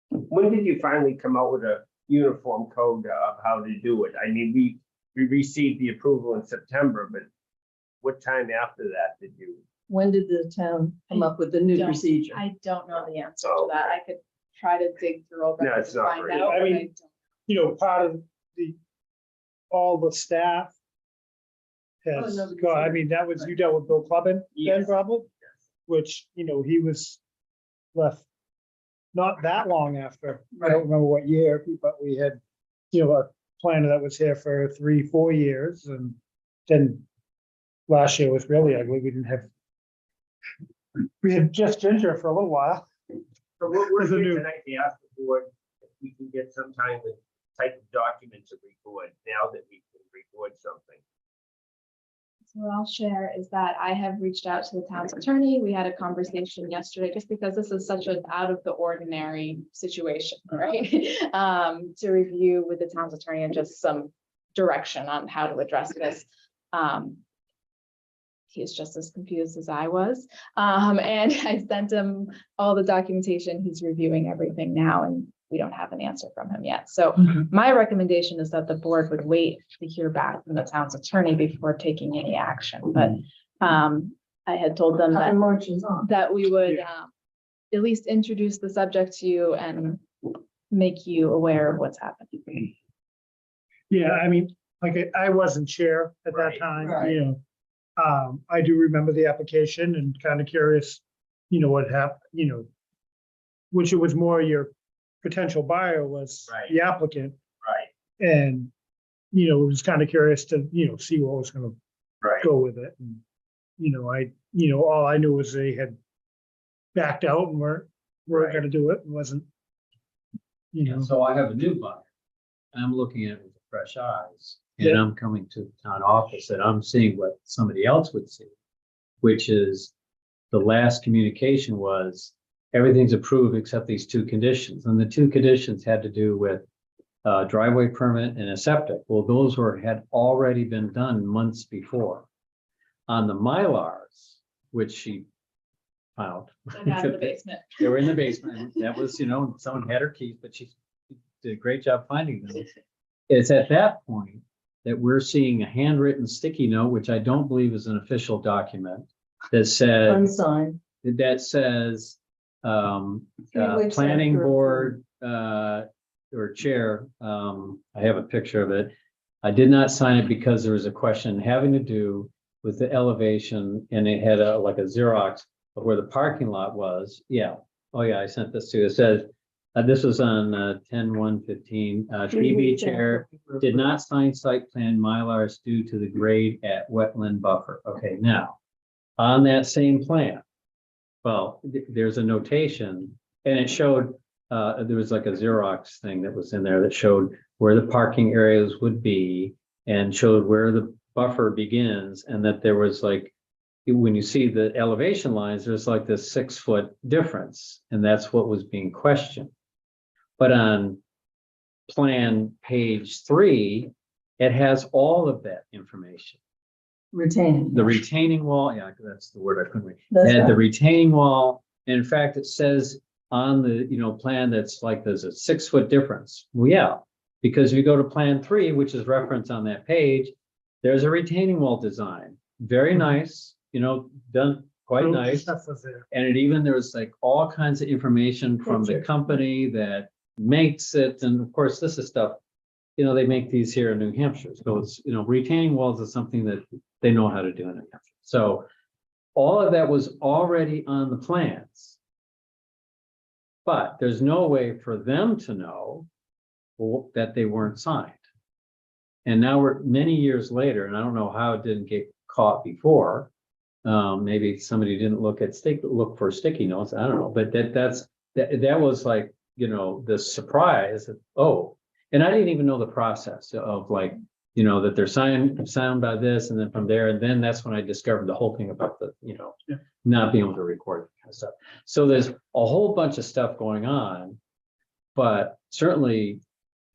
S10: When did you finally come out with a uniform code of how to do it? I mean, we received the approval in September, but what time after that did you?
S12: When did the town come up with the new
S3: Don't-
S12: procedure?
S3: I don't know the answer to that. I could try to dig through all
S10: No,
S3: that
S10: it's
S3: to
S10: not
S3: find
S10: very-
S3: out.
S1: I
S3: but
S1: mean, part of all the staff has,
S12: no,
S1: gone. I mean, that was, you dealt with Bill Clubbin then
S10: Yes.
S1: probably, which, he was left not that long after, I don't remember what year, but we had, a planner that was here for 3-4 years, and then last year was really ugly. We had just Ginger for a little while.
S10: So we're
S1: There's a
S10: here
S1: new-
S10: tonight to ask the board if we can get some kind of type of document to record now that we can record something.
S3: So what I'll share is that I have reached out to the town's attorney. We had a conversation yesterday, just because this is such an out of the ordinary situation, right? To review with the town's attorney and just some direction on how to address this. He's just as confused as I was. And I sent him all the documentation. He's reviewing everything now, and we don't have an answer from him yet. So my recommendation is that the board would wait to hear back from the town's attorney before taking any action. But I had told them
S12: Time
S3: that
S12: marches on.
S3: we would at least introduce the subject to you and make you aware of what's happening.
S1: Yeah, I mean, like, I wasn't chair at that
S10: Right,
S1: time,
S12: right.
S1: you know. I do remember the application and kind of curious, you know, what happened, you know. Which it was more your potential buyer was
S10: Right.
S1: the applicant,
S10: Right,
S1: and, you know, was kind of curious to, you know, see what was gonna
S10: right.
S1: go with it. And, you know, all I knew was they had backed out and weren't
S10: Right.
S1: gonna do it and wasn't, you know.
S13: So I have a new buyer. I'm looking at it with fresh eyes. And
S1: Yeah.
S13: I'm coming to the town office and I'm seeing what somebody else would see. Which is the last communication was everything's approved except these two conditions. And the two conditions had to do with driveway permit and a septic. Well, those had already been done months before. On the Mylars, which she found.
S3: In the basement.
S13: They were in the basement. That was, you know, someone had her keys, but she did a great job finding them. It's at that point that we're seeing a handwritten sticky note, which I don't believe is an official document, that said,
S12: Unsigned.
S13: that says,
S12: Three-way
S13: planning
S12: check or-
S13: board, or chair, I have a picture of it. I did not sign it because there was a question having to do with the elevation, and it had like a Xerox of where the parking lot was. Yeah. Oh, yeah, I sent this to you. It says, this was on 10/1/15,
S12: Three-way
S13: PB
S12: check.
S13: chair did not sign site plan Mylars due to the grade at wetland buffer. Okay, now, on that same plan, well, there's a notation, and it showed, there was like a Xerox thing that was in there that showed where the parking areas would be and showed where the buffer begins, and that there was like, when you see the elevation lines, there's like this 6-foot difference, and that's what was being questioned. But on plan page 3, it has all of that information.
S12: Retaining.
S13: The retaining wall, yeah, that's the word I couldn't read.
S12: That's
S13: And the
S12: right.
S13: retaining wall, in fact, it says on the, you know, plan that's like, there's a 6-foot difference. Well, yeah, because if you go to plan 3, which is referenced on that page, there's a retaining wall design. Very nice, you know, done quite
S1: So
S13: nice.
S1: Stuff was there.
S13: And it even, there was like all kinds of information from the
S12: Pictures.
S13: company that makes it. And of course, this is stuff, you know, they make these here in New Hampshire. So it's, you know, retaining walls is something that they know how to do in New Hampshire. So all of that was already on the plans. But there's no way for them to know that they weren't signed. And now we're many years later, and I don't know how it didn't get caught before. Maybe somebody didn't look for sticky notes. I don't know, but that was like, you know, the surprise that, oh, and I didn't even know the process of like, you know, that they're signed by this, and then from there, and then that's when I discovered the whole thing about the, you know,
S1: Yeah.
S13: not being able to record that kind of stuff. So there's a whole bunch of stuff going on, but certainly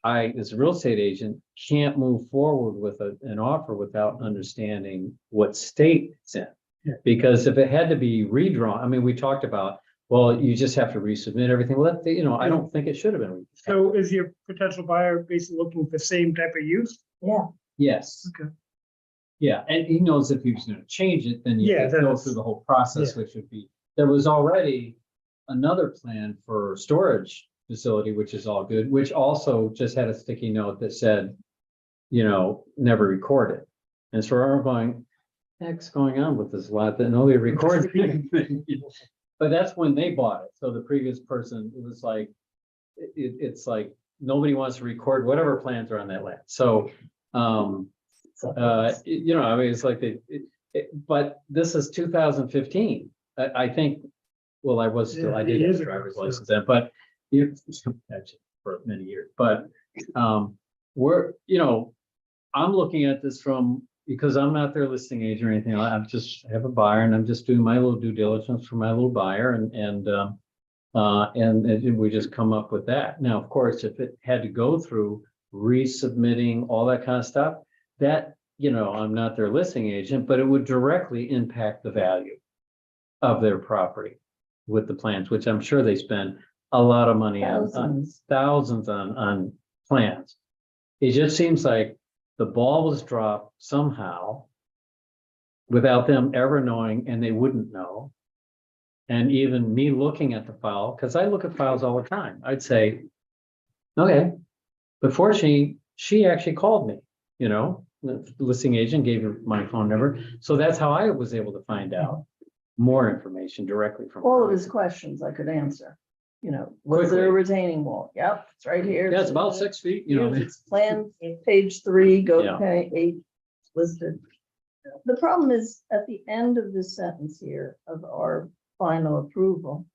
S13: I, as a real estate agent, can't move forward with an offer without understanding what state it's in.
S1: Yeah.
S13: Because if it had to be redrawn, I mean, we talked about, well, you just have to resubmit everything. Well, that, you know, I don't think it should have been.
S1: So is your potential buyer basically looking for the same type of use?
S12: Yeah.
S13: Yes.
S1: Okay.
S13: Yeah, and he knows if he was gonna change it, then you
S1: Yeah,
S13: have to go
S1: that's-
S13: through the whole process, which would be, there was already another plan for storage facility, which is all good, which also just had a sticky note that said, you know, never recorded. And so we're going, heck's going on with this lot that nobody recorded anything. But that's when they bought it. So the previous person, it was like, it's like, nobody wants to record whatever plans are on that land. So, you know, I mean, it's like, but this is 2015. I think, well, I was still, I
S1: Yeah,
S13: did
S1: it
S13: have
S1: is
S13: a
S1: a-
S13: driver's license then, but you, actually, for many years, but, we're, you know, I'm looking at this from, because I'm not their listing agent or anything, I'm just, I have a buyer and I'm just doing my little due diligence for my little buyer and we just come up with that. Now, of course, if it had to go through resubmitting all that kind of stuff, that, you know, I'm not their listing agent, but it would directly impact the value of their property with the plans, which I'm sure they spend a lot of money on thousands on plans. It just seems like the ball was dropped somehow without them ever knowing, and they wouldn't know. And even me looking at the file, because I look at files all the time, I'd say, okay. Before she actually called me, you know, the listing agent gave her my phone number. So that's how I was able to find out more information directly from
S12: All of
S13: her.
S12: his questions I could answer. You know, was there a retaining wall? Yep, it's right here.
S13: Yeah, it's about 6 feet, you know.
S12: Here's its plan, page 3, go
S13: Yeah.
S12: to page 8, listed. The problem is, at the end of this sentence here of our final approval,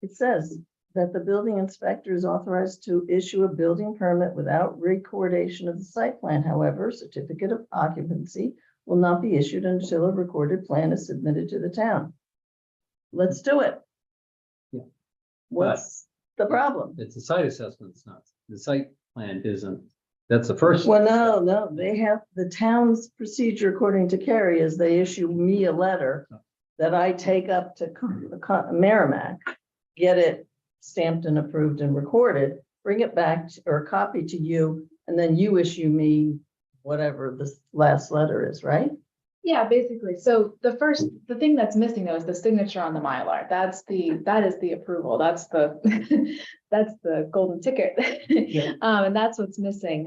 S12: it says that the building inspector is authorized to issue a building permit without recordation of the site plan. However, certificate of occupancy will not be issued until a recorded plan is submitted to the town. Let's do it.
S13: Yeah.
S12: What's the problem?
S13: It's a site assessment, it's not, the site plan isn't, that's the first.
S12: Well, no, they have, the town's procedure, according to Carrie, is they issue me a letter that I take up to Merrimack, get it stamped and approved and recorded, bring it back or a copy to you, and then you issue me whatever this last letter is, right?
S3: Yeah, basically. So the thing that's missing though is the signature on the Mylar. That is the approval. That's the, that's the golden ticket. And that's what's missing.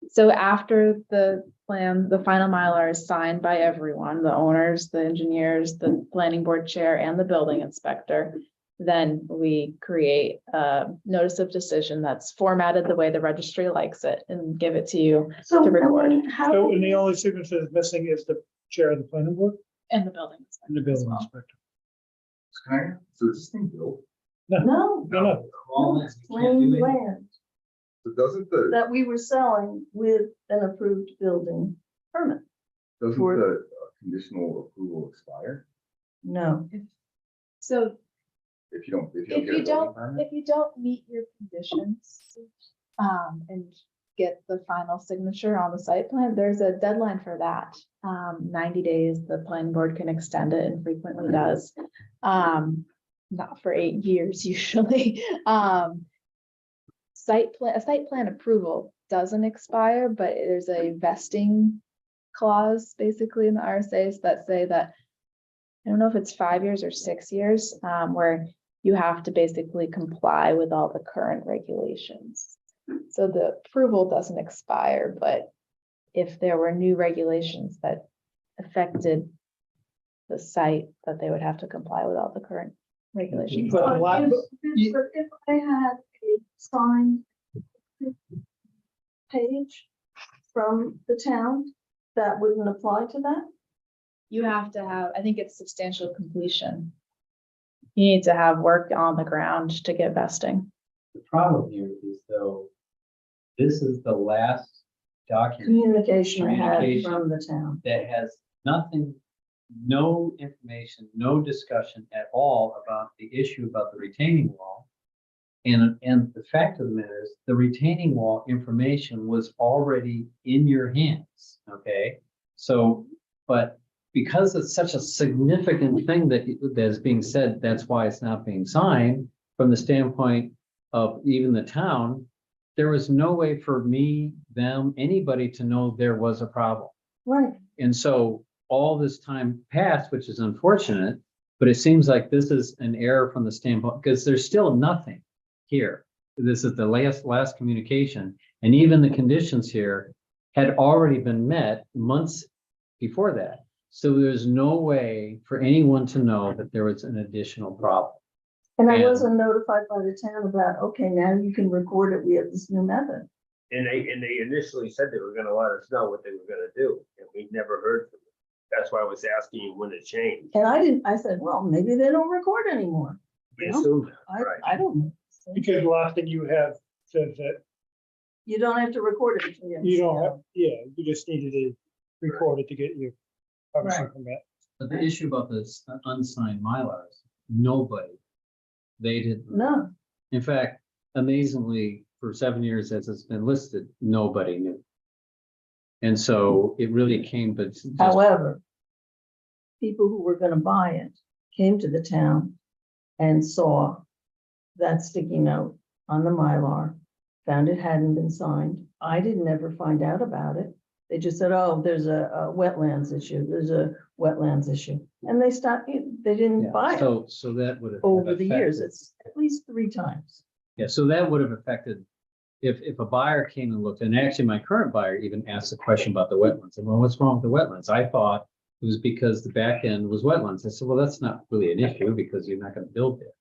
S3: So after the plan, the final Mylar is signed by everyone, the owners, the engineers, the planning board chair, and the building inspector, then we create a notice of decision that's formatted the way the registry likes it and give it to you
S12: So,
S3: to record
S1: So, and the only signature that's missing is the chair of the planning board
S3: and the building inspector.
S1: and the
S3: as
S1: building
S3: well.
S1: inspector.
S5: So is this thing built?
S12: no,
S1: No,
S12: it's plain land
S5: So doesn't the,
S12: that we were selling with an approved building permit.
S5: doesn't
S12: for-
S5: the conditional approval expire?
S12: No,
S3: So
S5: If you don't
S3: if
S5: get a
S3: you
S5: building
S3: don't,
S5: permit?
S3: if you don't meet your conditions, and get the final signature on the site plan, there's a deadline for that. 90 days, the planning board can extend it and frequently does. Not for 8 years usually. A site plan approval doesn't expire, but there's a vesting clause basically in the RSA's that say that, I don't know if it's 5 years or 6 years, where you have to basically comply with all the current regulations. So the approval doesn't expire, but if there were new regulations that affected the site, that they would have to comply with all the current regulations.
S1: But a lot-
S11: But if I had a signed
S12: page from the town, that wouldn't apply to that?
S3: You have to have, I think it's substantial completion. You need to have work on the ground to get vesting.
S6: The problem here is though, this is the last document
S12: Communication I had
S6: Communication.
S12: from the town.
S6: that has nothing, no information, no discussion at all about the issue about the retaining wall. And the fact of the matter is, the retaining wall information was already in your hands, okay? So, but because it's such a significant thing that is being said, that's why it's not being signed, from the standpoint of even the town, there was no way for me, them, anybody to know there was a problem.
S12: Right.
S6: And so all this time passed, which is unfortunate, but it seems like this is an error from the standpoint, because there's still nothing here. This is the last communication, and even the conditions here had already been met months before that. So there's no way for anyone to know that there was an additional problem.
S12: And I
S6: And-
S12: wasn't notified by the town about, okay, now you can record it, we have this new method.
S10: And they initially said they were gonna let us know what they were gonna do, and we never heard from them. That's why I was asking you when it changed.
S12: And I said, well, maybe they don't record anymore.
S10: We
S12: No.
S10: assumed, right.
S12: I don't know.
S1: because the last thing you have says that
S12: You don't have to record it. until
S1: you don't have, yeah, you just needed to record it to get your publishing
S12: Right.
S1: permit.
S13: But the issue about this unsigned Mylars, nobody, they didn't.
S12: No,
S13: In fact, amazingly, for 7 years as it's been listed, nobody knew. And so it really came, but just-
S12: however, people who were gonna buy it came to the town and saw that sticky note on the Mylar, found it hadn't been signed. I didn't ever find out about it. They just said, oh, there's a wetlands issue, there's a wetlands issue, and they stopped, they didn't
S13: Yeah,
S12: buy it
S13: so that would have.
S12: over the years.
S13: affected-
S12: It's at least 3 times.
S13: Yeah, so that would have affected, if a buyer came and looked, and actually my current buyer even asked a question about the wetlands, and well, what's wrong with the wetlands? I thought it was because the back end was wetlands. I said, well, that's not really an issue because you're not gonna build there.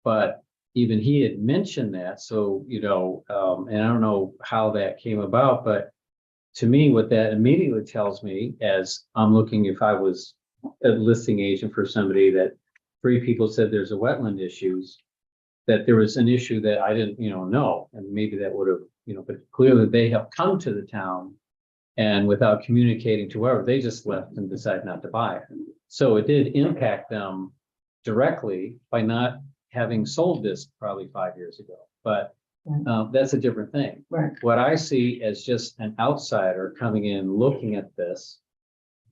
S13: But even he had mentioned that, so, and I don't know how that came about, but to me, what that immediately tells me, as I'm looking, if I was a listing agent for somebody that 3 people said there's a wetland issues, that there was an issue that I didn't, know, and maybe that would have, but clearly they have come to the town and without communicating to whoever, they just left and decided not to buy it. So it did impact them directly by not having sold this probably 5 years ago, but that's a different thing.
S12: Right.
S13: What I see as just an outsider coming in, looking at this,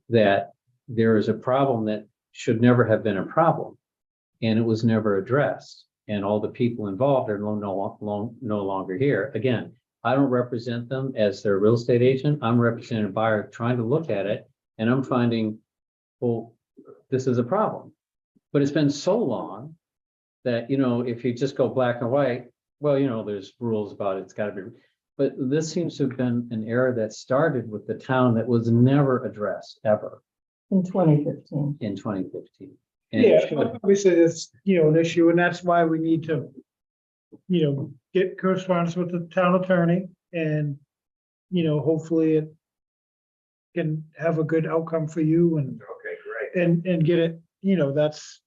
S13: that there is a problem that should never have been a problem, and it was never addressed, and all the people involved are no longer here. Again, I don't represent them as their real estate agent. I'm representing a buyer trying to look at it, and I'm finding, well, this is a problem. But it's been so long that, if you just go black and white, well, there's rules about it, it's gotta be. But this seems to have been an era that started with the town that was never addressed ever
S12: In 2015.
S13: in 2015. And it
S1: Yeah,
S13: should-
S1: obviously it's, an issue, and that's why we need to, get correspondence with the town attorney and, hopefully it can have a good outcome for you and,
S10: Okay, great.
S1: and get it, that's,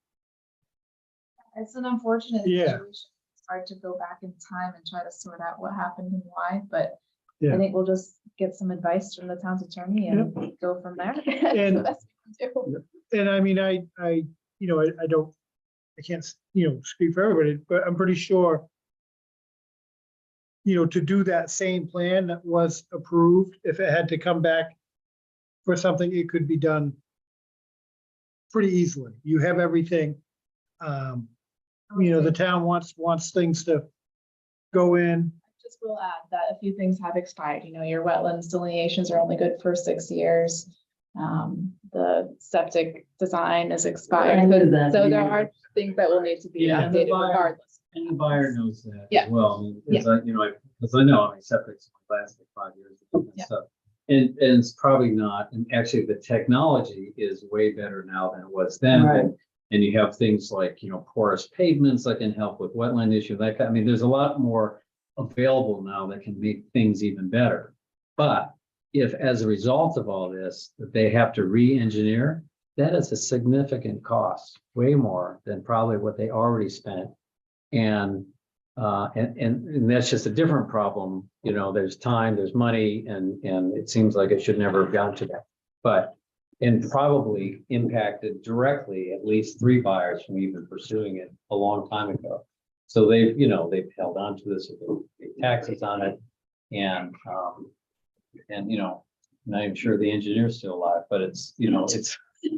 S11: It's an unfortunate
S1: Yeah.
S11: situation. It's hard to go back in time and try to sort out what happened and why, but
S1: Yeah.
S11: I think we'll just get some advice from the town's attorney and go from there. That's
S1: And-
S11: the best we can do.
S1: and I mean, I don't, I can't, speak for everybody, but I'm pretty sure, to do that same plan that was approved, if it had to come back for something, it could be done pretty easily. You have everything. The town wants things to go in.
S3: Just will add that a few things have expired. Your wetlands delineations are only good for 6 years. The septic design is
S12: I
S3: expired.
S12: knew that.
S3: So there are things that will need to be
S13: Yeah, the
S3: updated
S13: buyer-
S3: regardless.
S13: And the buyer knows that
S3: Yeah.
S13: as well. I mean, because I know, septic's lasted 5 years. and
S3: Yeah.
S13: stuff. And it's probably not, and actually the technology is way better now than it was then.
S12: Right.
S13: And you have things like, porous pavements that can help with wetland issue, there's a lot more available now that can make things even better. But if as a result of all this, that they have to re-engineer, that is a significant cost, way more than probably what they already spent. And that's just a different problem. There's time, there's money, and it seems like it should never have gone to that. But, and probably impacted directly at least 3 buyers from even pursuing it a long time ago. So they've held on to this, they pay taxes on it, and not even sure the engineer's still alive, but it's,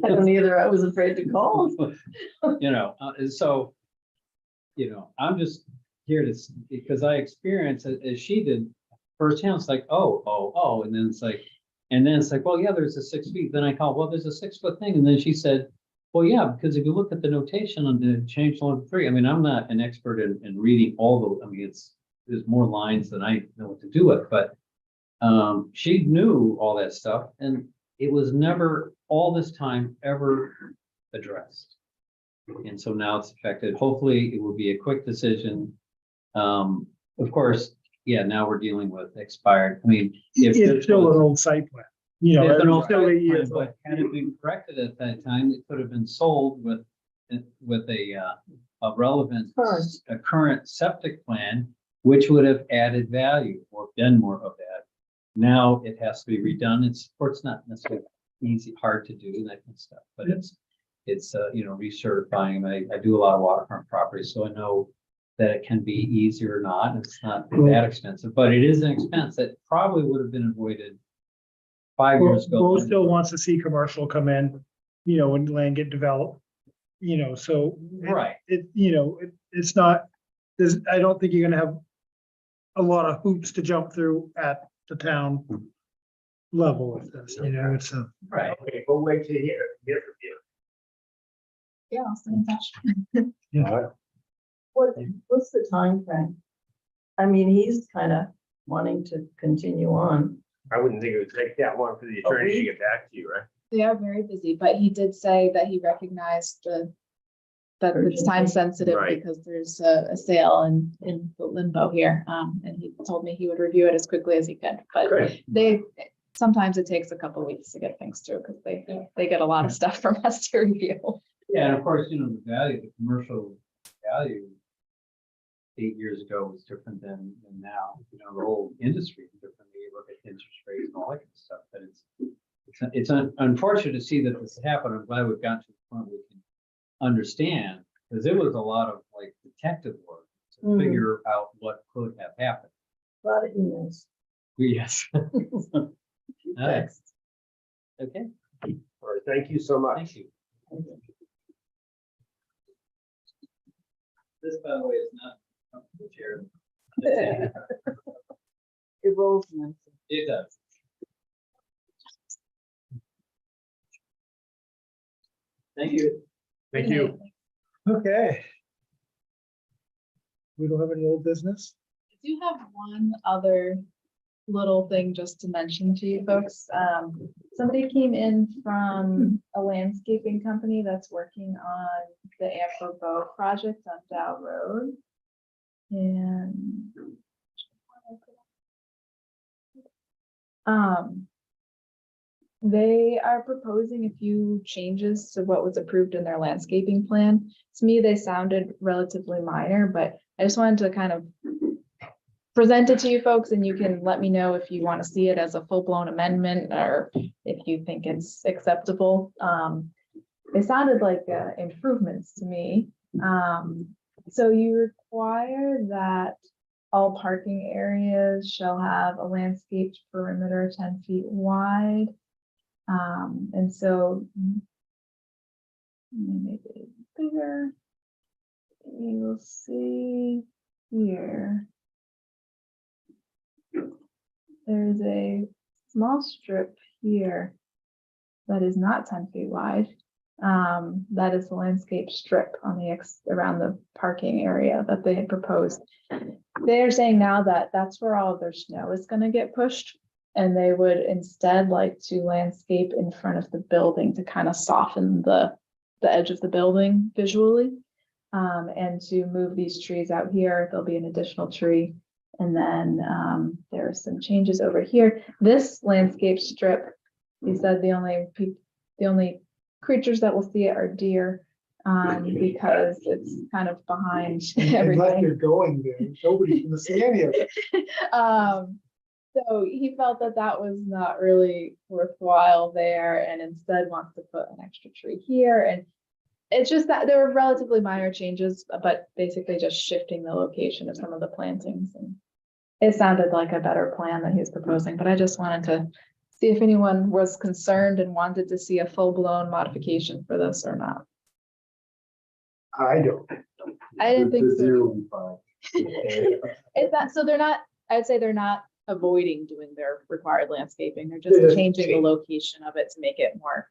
S12: I don't either. I was afraid to call.
S13: So, I'm just here to, because I experienced it as she did firsthand. It's like, oh, and then it's like, well, yeah, there's a 6 feet. Then I called, well, there's a 6 foot thing. And then she said, well, yeah, because if you look at the notation on the change line 3, I mean, I'm not an expert in reading all the, I mean, there's more lines than I know what to do with, but she knew all that stuff, and it was never all this time ever addressed. And so now it's affected. Hopefully it will be a quick decision. Of course, yeah, now we're dealing with expired. I mean, if
S1: It's still an old site plan.
S13: It's an old
S1: still
S13: site
S1: 8 years
S13: plan,
S1: old.
S13: but had it been corrected at that time, it could have been sold with a relevant,
S12: Current.
S13: a current septic plan, which would have added value or been more of that. Now it has to be redone. It's not necessarily easy, hard to do that kind of stuff, but it's recertifying. I do a lot of waterfront properties, so I know that it can be easy or not. It's not that expensive, but it is an expense that probably would have been avoided 5 years ago.
S1: Bo still wants to see commercial come in, and land get developed, so.
S13: Right.
S1: It's not, I don't think you're gonna have a lot of hoops to jump through at the town level of this, you know, it's a.
S8: Right.
S10: Okay, we'll wait to hear from you.
S11: Yeah, I'll stay in touch.
S12: What's the time frame? I mean, he's kind of wanting to continue on.
S10: I wouldn't think it would take that long for the attorney to get back to you, right?
S3: They are very busy, but he did say that he recognized that it's time sensitive
S10: Right.
S3: because there's a sale in the limbo here. And he told me he would review it as quickly as he could, but
S10: Good.
S3: sometimes it takes a couple weeks to get things through because they get a lot of stuff from us to review.
S13: Yeah, and of course, you know, the value, the commercial value 8 years ago was different than now. You know, the whole industry is different. You look at interest rates and all that kind of stuff, but it's unfortunate to see that this happened. I'm glad we've gotten to the point where we can understand, because it was a lot of like detective work to
S12: Mhm.
S13: figure out what could have happened.
S12: A lot of emails.
S13: Yes.
S12: Text.
S13: Okay,
S10: All right, thank you so much.
S13: thank you. This, by the way, is not the chair.
S12: It rolls nicely.
S13: It does. Thank you.
S10: Thank you.
S1: Okay. We don't have any old business?
S3: I do have one other little thing just to mention to you folks. Somebody came in from a landscaping company that's working on the Amber Bow project on Dow Road. And they are proposing a few changes to what was approved in their landscaping plan. To me, they sounded relatively minor, but I just wanted to kind of present it to you folks, and you can let me know if you want to see it as a full-blown amendment or if you think it's acceptable. They sounded like improvements to me. So you require that all parking areas shall have a landscaped perimeter 10 feet wide. And so let me make it bigger. You will see here. There's a small strip here that is not 10 feet wide. That is the landscape strip on the around the parking area that they had proposed. They're saying now that that's where all of their snow is going to get pushed, and they would instead like to landscape in front of the building to kind of soften the edge of the building visually. And to move these trees out here, there'll be an additional tree. And then there are some changes over here. This landscape strip, he said the only creatures that will see it are deer, because it's kind of behind
S1: Unless
S3: everything.
S1: you're going there, nobody's gonna see any of it.
S3: So he felt that that was not really worthwhile there, and instead wants to put an extra tree here. And it's just that there were relatively minor changes, but basically just shifting the location of some of the plantings. And it sounded like a better plan that he was proposing, but I just wanted to see if anyone was concerned and wanted to see a full-blown modification for this or not.
S1: I don't.
S3: I didn't think
S4: The
S3: so.
S4: zero will be fine.
S3: Is that, so they're not, I'd say they're not avoiding doing their required landscaping, they're
S1: They
S3: just
S1: just
S3: changing the
S1: change.
S3: location of it to make it more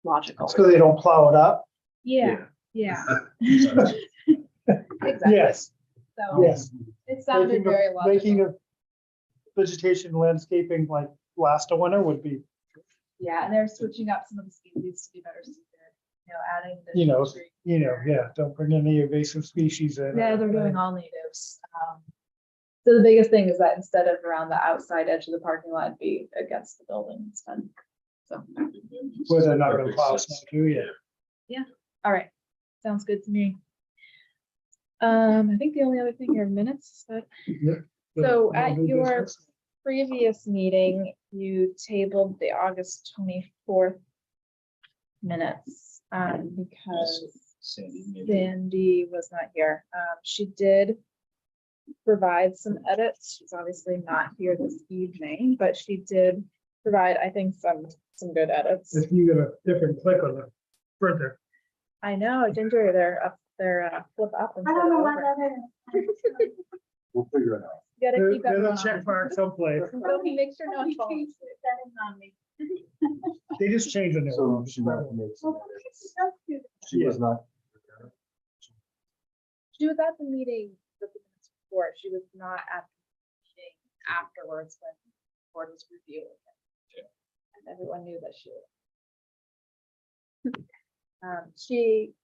S3: logical.
S1: So they don't plow it up?
S3: Yeah, exactly.
S1: Yes,
S3: So
S1: yes.
S3: it sounded
S1: Making a-
S3: very
S1: Making
S3: logical.
S1: a vegetation landscaping like last winter would be,
S3: Yeah, and they're switching up some of the species to be better suited, adding.
S1: You know,
S3: additional trees.
S1: yeah, don't bring any invasive species in.
S3: Yeah, they're doing all natives. So the biggest thing is that instead of around the outside edge of the parking lot, be against the building instead. So,
S1: Where they're not gonna plow snow too, yeah.
S3: all right, sounds good to me. I think the only other thing here, minutes, but So at
S1: New
S3: your-
S1: business.
S3: previous meeting, you tabled the August 24th minutes, because Sandy was not here. She did provide some edits. She's obviously not here this evening, but she did provide, I think, some good edits.
S1: If you get a different click on the printer.
S3: I know, Ginger, they're flip up.
S11: I don't know why that is.
S4: We'll figure it out.
S11: You gotta keep
S1: There's
S11: everyone
S1: a check
S11: on.
S1: mark someplace.
S11: So make sure no one falls.
S1: They just changed the
S4: So
S1: name.
S4: she wanted to make some edits. She was not.
S11: She was at the meeting with the minutes before. She was not at the meeting afterwards when the board was reviewing it. And everyone knew that she was. She,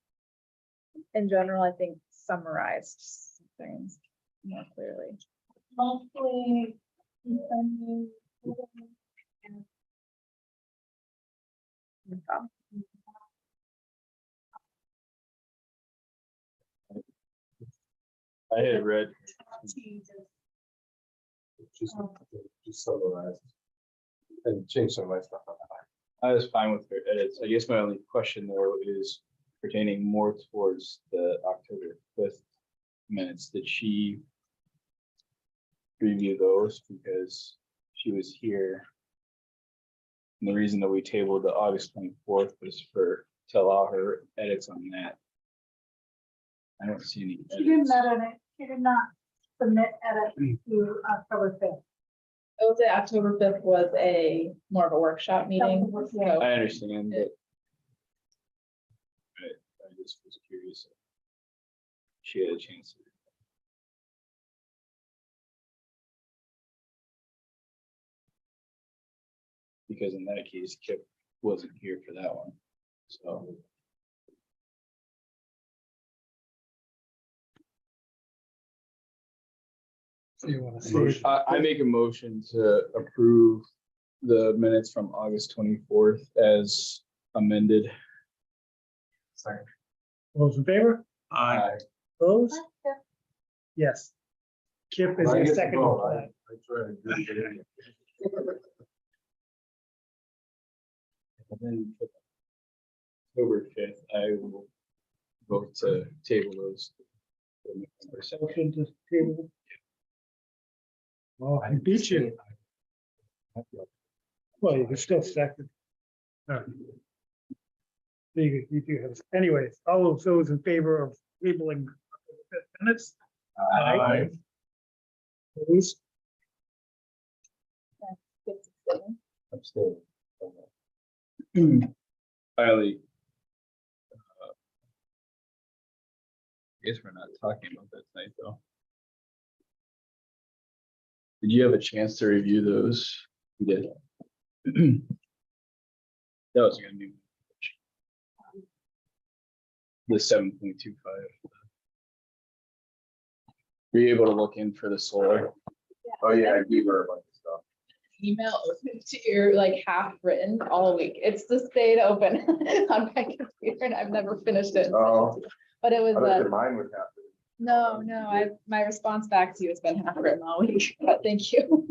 S11: in general, I think summarized some things more clearly. Mostly.
S6: I had read,
S4: Just summarized. And change some of my stuff on that.
S6: I was fine with her edits. I guess my only question though is pertaining more towards the October 5th minutes. Did she review those because she was here? And the reason that we tabled the August 24th was to allow her edits on that. I don't see any edits.
S11: She did not submit edits to October 5th. I would say October 5th was more of a workshop meeting. So
S6: I understand, but I just was curious. If she had a chance. Because in that case, Kip wasn't here for that one, so.
S1: So you wanna say,
S6: I make a motion to approve the minutes from August 24th as amended.
S1: all those in favor?
S6: Aye.
S1: Opposed? Yes. Kip is
S4: I
S1: the
S4: get to
S1: second.
S4: vote,
S1: on
S4: I
S1: that.
S4: try to do it.
S6: And then for the October 5th, I will vote to table those.
S1: Motion to table. Oh, I beat you. Well, you can still second. All right. You do have, anyways, all of those in favor of tabling minutes? Aye. Opposed?
S4: I'm still.
S6: I only. Guess we're not talking about that tonight, though. Did you have a chance to review those? You did. That was gonna be. The 7.25. Were you able to look in for the solar?
S5: Oh, yeah, I gave her a bunch of stuff.
S3: Email open to your like half written all week. It's just stayed open on my computer and I've never finished it.
S5: Oh.
S3: But it was,
S5: I thought mine was happening.
S3: no, my response back to you has been half written all week, but thank you.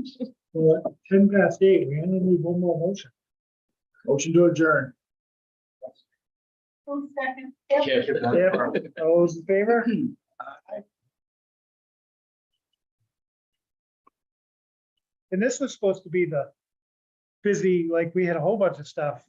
S1: Well, at 8:10, we only need one more motion. Motion to adjourn.
S6: Kip.
S1: Yep. All those in favor? Aye. And this was supposed to be the busy, like, we had a whole bunch of stuff.